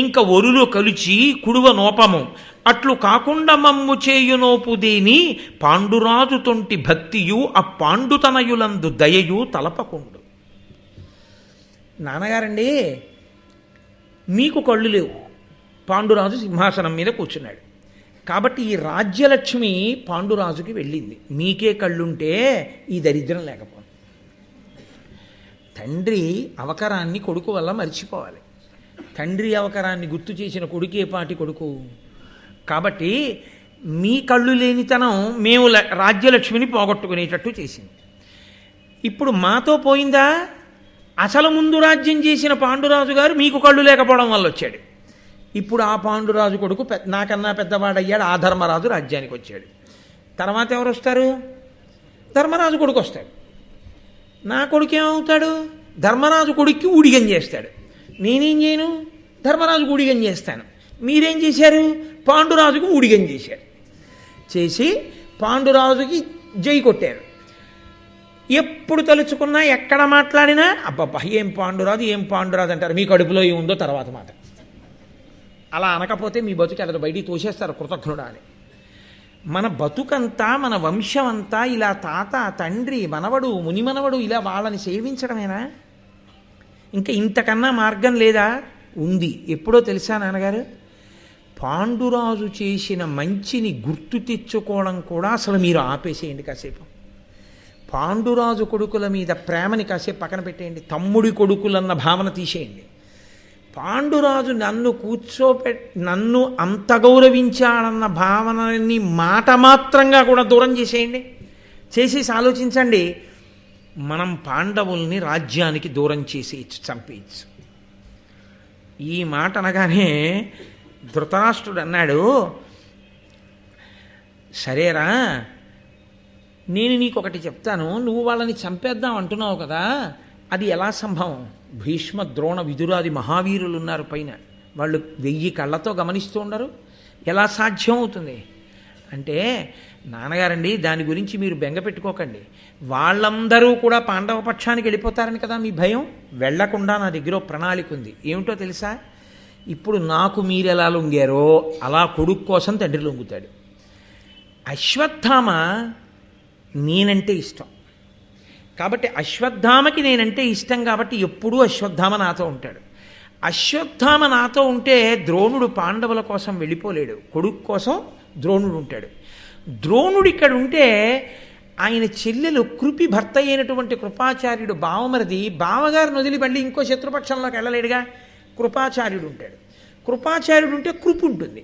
ఇంక ఒరులు కలుచి కుడువ నోపము అట్లు కాకుండా మమ్ము చేయునోపుదేని పాండురాజు తొంటి భక్తియు ఆ పాండుతనయులందు దయయు తలపకుండు. నాన్నగారండి, మీకు కళ్ళు లేవు, పాండురాజు సింహాసనం మీద కూర్చున్నాడు కాబట్టి ఈ రాజ్యలక్ష్మి పాండురాజుకి వెళ్ళింది. మీకే కళ్ళుంటే ఈ దరిద్రం లేకపోతే. తండ్రి అవకరాన్ని కొడుకు వల్ల మర్చిపోవాలి. తండ్రి అవకరాన్ని గుర్తు చేసిన కొడుకే పాటి కొడుకు. కాబట్టి మీ కళ్ళు లేనితనం మేము రాజ్యలక్ష్మిని పోగొట్టుకునేటట్టు చేసింది. ఇప్పుడు మాతో పోయిందా? అసలు ముందు రాజ్యం చేసిన పాండురాజు గారు మీకు కళ్ళు లేకపోవడం వల్ల వచ్చాడు. ఇప్పుడు ఆ పాండురాజు కొడుకు నాకన్నా పెద్దవాడయ్యాడు, ఆ ధర్మరాజు రాజ్యానికి వచ్చాడు. తర్వాత ఎవరు వస్తారు? ధర్మరాజు కొడుకు వస్తాడు. నా కొడుకు ఏమవుతాడు? ధర్మరాజు కొడుక్కి ఊడిగం చేస్తాడు. నేనేం చేయను? ధర్మరాజుకు ఊడిగం చేస్తాను. మీరేం చేశారు? పాండురాజుకు ఊడిగం చేశారు. చేసి పాండురాజుకి జై కొట్టారు. ఎప్పుడు తలుచుకున్నా ఎక్కడ మాట్లాడినా అబ్బబ్బా ఏం పాండురాజు అంటారు. మీ కడుపులో ఏముందో తర్వాత మాట. అలా అనకపోతే మీ బతుకు అలా బయటికి తోసేస్తారు కృతజ్ఞుడా అని. మన బతుకంతా మన వంశం అంతా ఇలా తాత తండ్రి మనవడు మునిమనవడు ఇలా వాళ్ళని సేవించడమేనా? ఇంకా ఇంతకన్నా మార్గం లేదా? ఉంది. ఎప్పుడో తెలుసా నాన్నగారు? పాండురాజు చేసిన మంచిని గుర్తు తెచ్చుకోవడం కూడా అసలు మీరు ఆపేసేయండి కాసేపు. పాండురాజు కొడుకుల మీద ప్రేమని కాసేపు పక్కన పెట్టేయండి. తమ్ముడి కొడుకులన్న భావన తీసేయండి. పాండురాజు నన్ను అంత గౌరవించాడన్న భావనని మాట మాత్రంగా కూడా దూరం చేసేయండి. చేసేసి ఆలోచించండి, మనం పాండవుల్ని రాజ్యానికి దూరం చేసేయచ్చు, చంపేయచ్చు. ఈ మాట అనగానే ధృతరాష్ట్రుడు అన్నాడు, సరేరా నేను నీకొకటి చెప్తాను, నువ్వు వాళ్ళని చంపేద్దాం అంటున్నావు కదా, అది ఎలా సంభవం? భీష్మ ద్రోణ విదురాది మహావీరులు ఉన్నారు పైన, వాళ్ళు 1000 కళ్ళతో గమనిస్తూ ఉండరు, ఎలా సాధ్యం అవుతుంది అంటే, నాన్నగారండి దాని గురించి మీరు బెంగ పెట్టుకోకండి, వాళ్ళందరూ కూడా పాండవ పక్షానికి వెళ్ళిపోతారని కదా మీ భయం. వెళ్లకుండా నా దగ్గర ప్రణాళిక ఉంది. ఏమిటో తెలుసా? ఇప్పుడు నాకు మీరెలా లొంగారో అలా కొడుకు కోసం తండ్రి లొంగుతాడు. అశ్వత్థామ నేనంటే ఇష్టం కాబట్టి, అశ్వత్థామకి నేనంటే ఇష్టం కాబట్టి ఎప్పుడూ అశ్వత్థామ నాతో ఉంటాడు. అశ్వత్థామ నాతో ఉంటే ద్రోణుడు పాండవుల కోసం వెళ్ళిపోలేడు, కొడుకు కోసం ద్రోణుడు ఉంటాడు. ద్రోణుడు ఇక్కడ ఉంటే ఆయన చెల్లెలు కృపి భర్త అయినటువంటి కృపాచార్యుడు బావమరిది బావగారిని వదిలి మళ్ళీ ఇంకో శత్రుపక్షంలోకి వెళ్ళలేడుగా. కృపాచార్యుడు ఉంటాడు. కృపాచార్యుడు ఉంటే కృపి ఉంటుంది.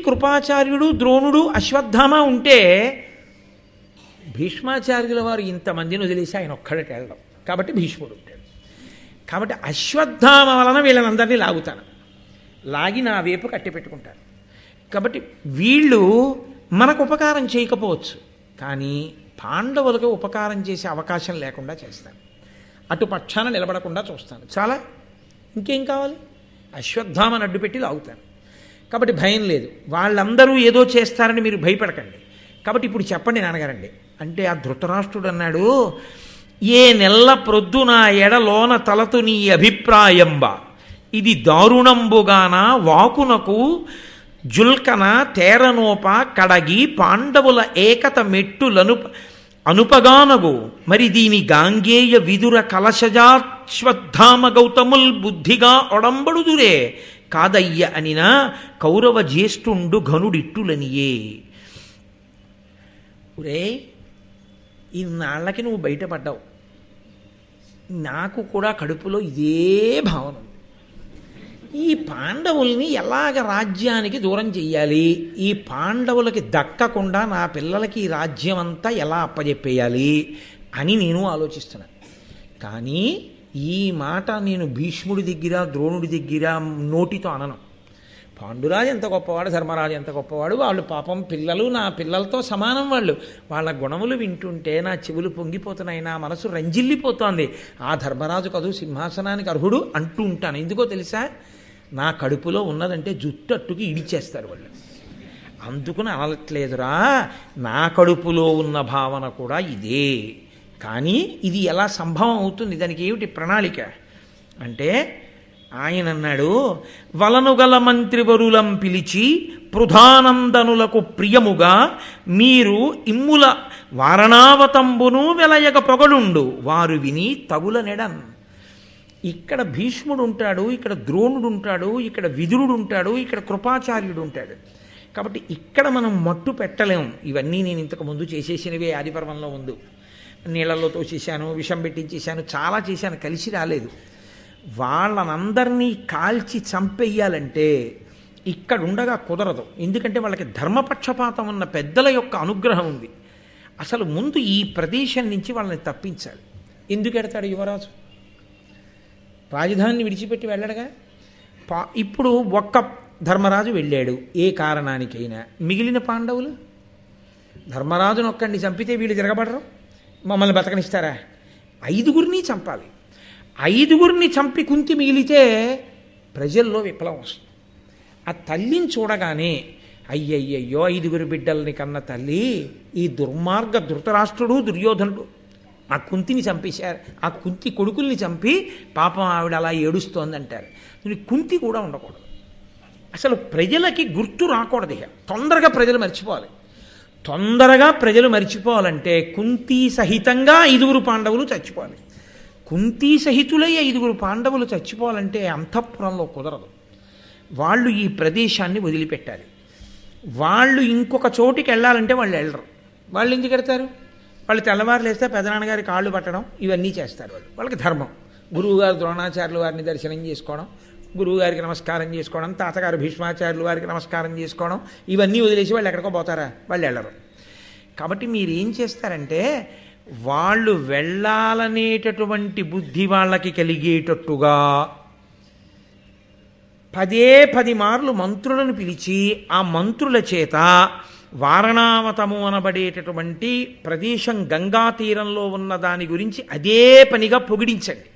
కృపాచార్యుడు ద్రోణుడు అశ్వత్థామ ఉంటే భీష్మాచార్యుల వారు ఇంతమందిని వదిలేసి ఆయన ఒక్కడికి వెళ్ళడం కాబట్టి భీష్ముడు ఉంటాడు. కాబట్టి అశ్వత్థామ వలన వీళ్ళనందరినీ లాగుతాను, లాగి నా వైపు కట్టి పెట్టుకుంటారు. కాబట్టి వీళ్ళు మనకు ఉపకారం చేయకపోవచ్చు, కానీ పాండవులకు ఉపకారం చేసే అవకాశం లేకుండా చేస్తాను. అటు పక్షాన నిలబడకుండా చూస్తాను. చాలా ఇంకేం కావాలి? అశ్వత్థామని అడ్డుపెట్టి లాగుతాను. కాబట్టి భయం లేదు. వాళ్ళందరూ ఏదో చేస్తారని మీరు భయపడకండి. కాబట్టి ఇప్పుడు చెప్పండి నాన్నగారండి అంటే ఆ ధృతరాష్ట్రుడు అన్నాడు, ఏ నెల్ల ప్రొద్దున ఎడలోన తలతు నీ అభిప్రాయంబ ఇది దారుణంబుగాన వాకునకు జుల్కన తేరనోప కడగి పాండవుల ఏకత మెట్టులను అనుపగానగు మరి దీని గాంగేయ విదుర కలశజాశ్వత్థామ గౌతముల్ బుద్ధిగా ఒడంబడుదురే కాదయ్య అనినా కౌరవ జ్యేష్ఠుండు ఘనుడిట్టులనియే. ఒరే, ఇన్నాళ్ళకి నువ్వు బయటపడ్డావు, నాకు కూడా కడుపులో ఇదే భావన ఉంది. ఈ పాండవుల్ని ఎలాగ రాజ్యానికి దూరం చెయ్యాలి, ఈ పాండవులకి దక్కకుండా నా పిల్లలకి ఈ రాజ్యం అంతా ఎలా అప్పజెప్పేయాలి అని నేను ఆలోచిస్తున్నాను. కానీ ఈ మాట నేను భీష్ముడి దగ్గర ద్రోణుడి దగ్గర నోటితో అనను. పాండురాజు ఎంత గొప్పవాడు, ధర్మరాజు ఎంత గొప్పవాడు, వాళ్ళు పాపం పిల్లలు నా పిల్లలతో సమానం. వాళ్ళ గుణములు వింటుంటే నా చెవులు పొంగిపోతున్నాయి, నా మనసు రంజిల్లిపోతోంది. ఆ ధర్మరాజు కదూ సింహాసనానికి అర్హుడు అంటూ ఉంటాను. ఎందుకో తెలుసా? నా కడుపులో ఉన్నదంటే జుట్టట్టుకి ఇడిచేస్తారు వాళ్ళు. అందుకుని అనట్లేదురా, నా కడుపులో ఉన్న భావన కూడా ఇదే. కానీ ఇది ఎలా సంభవం అవుతుంది, దానికి ఏమిటి ప్రణాళిక అంటే ఆయన అన్నాడు, వలనుగల మంత్రివరులం పిలిచి పృధానందనులకు ప్రియముగా మీరు ఇమ్ముల వారణావతంబును వెలయగ పొగలుండు వారు విని తగుల నెడన్. ఇక్కడ భీష్ముడు ఉంటాడు, ఇక్కడ ద్రోణుడు ఉంటాడు, ఇక్కడ విదురుడు ఉంటాడు, ఇక్కడ కృపాచార్యుడు ఉంటాడు. కాబట్టి ఇక్కడ మనం మట్టు పెట్టలేం. ఇవన్నీ నేను ఇంతకు ముందు చేసేసినవే. ఆదిపర్వంలో ముందు నీళ్ళల్లో తోసేసాను, విషం పెట్టించేసాను, చాలా చేశాను, కలిసి రాలేదు. వాళ్ళనందరినీ కాల్చి చంపేయాలంటే ఇక్కడ ఉండగా కుదరదు. ఎందుకంటే వాళ్ళకి ధర్మపక్షపాతం ఉన్న పెద్దల యొక్క అనుగ్రహం ఉంది. అసలు ముందు ఈ ప్రదేశం నుంచి వాళ్ళని తప్పించాలి. ఎందుకు ఎడతాడు యువరాజు? రాజధానిని విడిచిపెట్టి వెళ్ళడగా. ఇప్పుడు ఒక్క ధర్మరాజు వెళ్ళాడు ఏ కారణానికైనా, మిగిలిన పాండవులు ధర్మరాజును ఒక్కడిని చంపితే వీళ్ళు తిరగబడరు, మమ్మల్ని బతకనిస్తారా? 5గురిని చంపాలి. 5గురిని చంపి కుంతి మిగిలితే ప్రజల్లో విప్లవం వస్తుంది. ఆ తల్లిని చూడగానే అయ్యయ్యయ్యో 5గురు బిడ్డల్ని కన్న తల్లి, ఈ దుర్మార్గ ధృతరాష్ట్రుడు దుర్యోధనుడు ఆ కుంతిని చంపేశారు, ఆ కుంతి కొడుకుల్ని చంపి పాపం ఆవిడ అలా ఏడుస్తోంది అంటారు. కుంతి కూడా ఉండకూడదు. అసలు ప్రజలకి గుర్తు రాకూడదు. తొందరగా ప్రజలు మర్చిపోవాలి. తొందరగా ప్రజలు మర్చిపోవాలంటే కుంతి సహితంగా 5గురు పాండవులు చచ్చిపోవాలి. కుంతి సహితులై 5గురు పాండవులు చచ్చిపోవాలంటే అంతఃపురంలో కుదరదు. వాళ్ళు ఈ ప్రదేశాన్ని వదిలిపెట్టాలి. వాళ్ళు ఇంకొక చోటికి వెళ్ళాలంటే వాళ్ళు వెళ్ళరు. వాళ్ళు ఎందుకు వెళ్తారు? వాళ్ళు తెల్లవారు లేస్తే పెదనాన్నగారి కాళ్ళు పట్టడం ఇవన్నీ చేస్తారు. వాళ్ళకి ధర్మం. గురువుగారు ద్రోణాచార్యుల వారిని దర్శనం చేసుకోవడం, గురువుగారికి నమస్కారం చేసుకోవడం, తాతగారు భీష్మాచార్యుల వారికి నమస్కారం చేసుకోవడం, ఇవన్నీ వదిలేసి వాళ్ళు ఎక్కడికో పోతారా? వాళ్ళు వెళ్ళరు. కాబట్టి మీరేం చేస్తారంటే వాళ్ళు వెళ్ళాలనేటటువంటి బుద్ధి వాళ్ళకి కలిగేటట్టుగా 10 మార్లు మంత్రులను పిలిచి ఆ మంత్రుల చేత వారణావతము అనబడేటటువంటి ప్రదేశం గంగా తీరంలో ఉన్న దాని గురించి అదే పనిగా పొగిడించండి.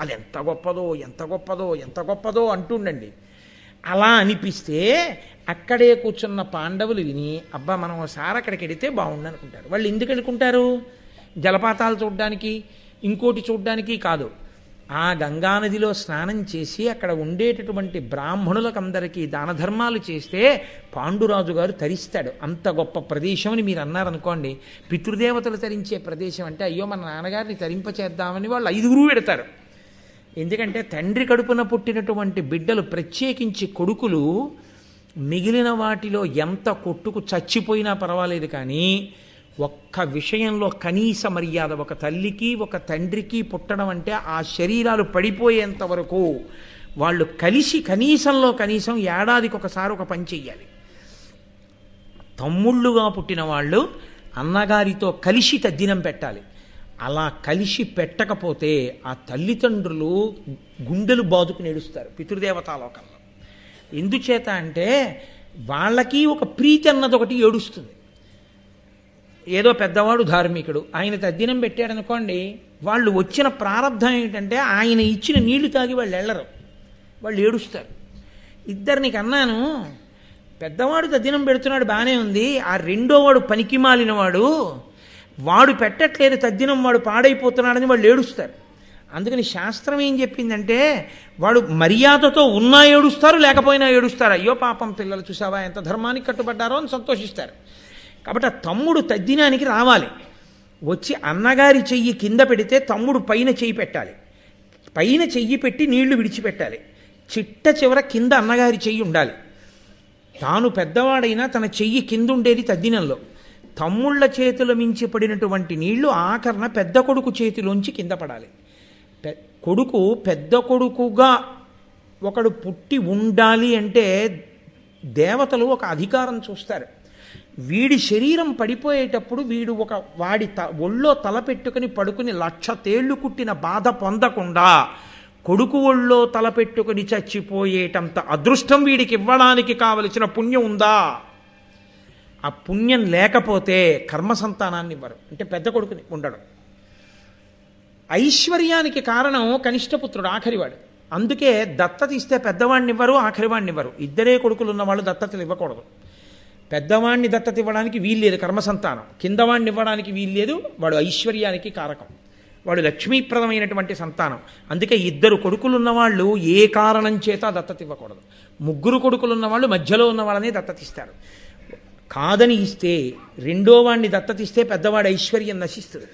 అది ఎంత గొప్పదో ఎంత గొప్పదో ఎంత గొప్పదో అంటుండండి. అలా అనిపిస్తే అక్కడే కూర్చున్న పాండవులు విని అబ్బా మనం ఒకసారి అక్కడికి వెడితే బాగుండు అనుకుంటారు. వాళ్ళు ఎందుకు అనుకుంటారు? జలపాతాలు చూడడానికి, ఇంకోటి చూడడానికి కాదు. ఆ గంగానదిలో స్నానం చేసి అక్కడ ఉండేటటువంటి బ్రాహ్మణులకందరికీ దాన ధర్మాలు చేస్తే పాండురాజు గారు తరిస్తాడు. అంత గొప్ప ప్రదేశం అని మీరు అన్నారనుకోండి, పితృదేవతలు తరించే ప్రదేశం అంటే అయ్యో మన నాన్నగారిని తరింపచేద్దామని వాళ్ళు 5గురు పెడతారు. ఎందుకంటే తండ్రి కడుపున పుట్టినటువంటి బిడ్డలు, ప్రత్యేకించి కొడుకులు, మిగిలిన వాటిలో ఎంత కొట్టుకు చచ్చిపోయినా పర్వాలేదు, కానీ ఒక్క విషయంలో కనీస మర్యాద, ఒక తల్లికి ఒక తండ్రికి పుట్టడం అంటే ఆ శరీరాలు పడిపోయేంత వరకు వాళ్ళు కలిసి కనీసంలో కనీసం ఏడాదికి ఒకసారి ఒక పని చెయ్యాలి. తమ్ముళ్ళుగా పుట్టిన వాళ్ళు అన్నగారితో కలిసి తద్దినం పెట్టాలి. అలా కలిసి పెట్టకపోతే ఆ తల్లిదండ్రులు గుండెలు బాదుకుని ఏడుస్తారు పితృదేవతాలోకంలో. ఎందుచేత అంటే వాళ్ళకి ఒక ప్రీతి అన్నది ఒకటి ఏడుస్తుంది. ఏదో పెద్దవాడు ధార్మికుడు, ఆయన తద్దినం పెట్టాడనుకోండి, వాళ్ళు వచ్చిన ప్రారంధం ఏంటంటే ఆయన ఇచ్చిన నీళ్లు తాగి వాళ్ళు వెళ్ళరు, వాళ్ళు ఏడుస్తారు. ఇద్దరినికి అన్నాను, పెద్దవాడు తద్దినం పెడుతున్నాడు బాగానే ఉంది, ఆ రెండోవాడు పనికి మాలినవాడు, వాడు పెట్టట్లేదు తద్దినం, వాడు పాడైపోతున్నాడని వాళ్ళు ఏడుస్తారు. అందుకని శాస్త్రం ఏం చెప్పిందంటే వాడు మర్యాదతో ఉన్నా ఏడుస్తారు, లేకపోయినా ఏడుస్తారు. అయ్యో పాపం పిల్లలు చూసావా ఎంత ధర్మానికి కట్టుబడ్డారో అని సంతోషిస్తారు. కాబట్టి ఆ తమ్ముడు తద్దినానికి రావాలి. వచ్చి అన్నగారి చెయ్యి కింద పెడితే తమ్ముడు పైన చెయ్యి పెట్టాలి, పైన చెయ్యి పెట్టి నీళ్లు విడిచిపెట్టాలి. చిట్ట చివర కింద అన్నగారి చెయ్యి ఉండాలి. తాను పెద్దవాడైనా తన చెయ్యి కింద ఉండేది తద్దినంలో. తమ్ముళ్ళ చేతుల మించి పడినటువంటి నీళ్లు ఆఖరణ పెద్ద కొడుకు చేతిలోంచి కింద పడాలి. కొడుకు పెద్ద కొడుకుగా ఒకడు పుట్టి ఉండాలి అంటే దేవతలు ఒక అధికారం చూస్తారు. వీడి శరీరం పడిపోయేటప్పుడు వీడు వాడి ఒళ్ళో తల పెట్టుకుని పడుకుని 1,00,000 తేళ్లు కుట్టిన బాధ పొందకుండా కొడుకు ఒళ్ళో తల పెట్టుకుని చచ్చిపోయేటంత అదృష్టం వీడికి ఇవ్వడానికి కావలసిన పుణ్యం ఉందా? ఆ పుణ్యం లేకపోతే కర్మ సంతానాన్ని ఇవ్వరు, అంటే పెద్ద కొడుకుని ఉండడం. ఐశ్వర్యానికి కారణం కనిష్టపుత్రుడు, ఆఖరివాడు. అందుకే దత్తత ఇస్తే పెద్దవాడిని ఇవ్వరు, ఆఖరివాడిని ఇవ్వరు. ఇద్దరే కొడుకులు ఉన్నవాళ్ళు దత్తతలు ఇవ్వకూడదు. పెద్దవాడిని దత్తత ఇవ్వడానికి వీల్లేదు కర్మ సంతానం, కిందవాడిని ఇవ్వడానికి వీల్లేదు, వాడు ఐశ్వర్యానికి కారకం, వాడు లక్ష్మీప్రదమైనటువంటి సంతానం. అందుకే ఇద్దరు కొడుకులు ఉన్నవాళ్ళు ఏ కారణం చేత దత్తత ఇవ్వకూడదు. ముగ్గురు కొడుకులు ఉన్నవాళ్ళు మధ్యలో ఉన్న వాళ్ళనే దత్తతిస్తారు. కాదని ఇస్తే రెండో వాడిని దత్తతిస్తే పెద్దవాడి ఐశ్వర్యం నశిస్తుంది.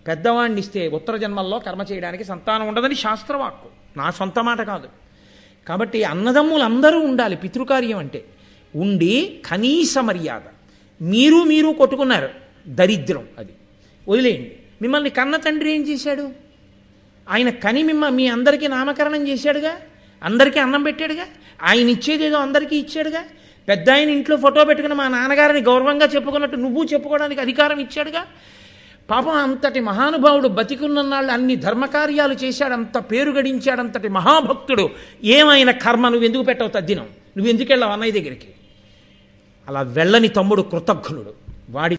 పెద్దవాడిని ఇస్తే ఉత్తర జన్మల్లో కర్మ చేయడానికి సంతానం ఉండదని శాస్త్రవాక్కు, నా సొంత మాట కాదు. కాబట్టి అన్నదమ్ములు అందరూ ఉండాలి పితృకార్యం అంటే. ఉండి కనీస మర్యాద. మీరు కొట్టుకున్నారు, దరిద్రం, అది వదిలేయండి. మిమ్మల్ని కన్న తండ్రి ఏం చేశాడు? ఆయన కని మీ అందరికీ నామకరణం చేశాడుగా, అందరికీ అన్నం పెట్టాడుగా, ఆయన ఇచ్చేదేదో అందరికీ ఇచ్చాడుగా. పెద్ద ఆయన ఇంట్లో ఫోటో పెట్టుకుని మా నాన్నగారిని గౌరవంగా చెప్పుకున్నట్టు నువ్వు చెప్పుకోవడానికి అధికారం ఇచ్చాడుగా. పాపం అంతటి మహానుభావుడు బతికున్నన్నాళ్ళు అన్ని ధర్మకార్యాలు చేశాడు, అంత పేరు గడించాడు, అంతటి మహాభక్తుడు. ఏమైనా కర్మ నువ్వెందుకు పెట్టవు తద్దినం? నువ్వెందుకు వెళ్ళావు అన్నయ్య దగ్గరికి? అలా వెళ్ళని తమ్ముడు కృతజ్ఞుడు. వాడి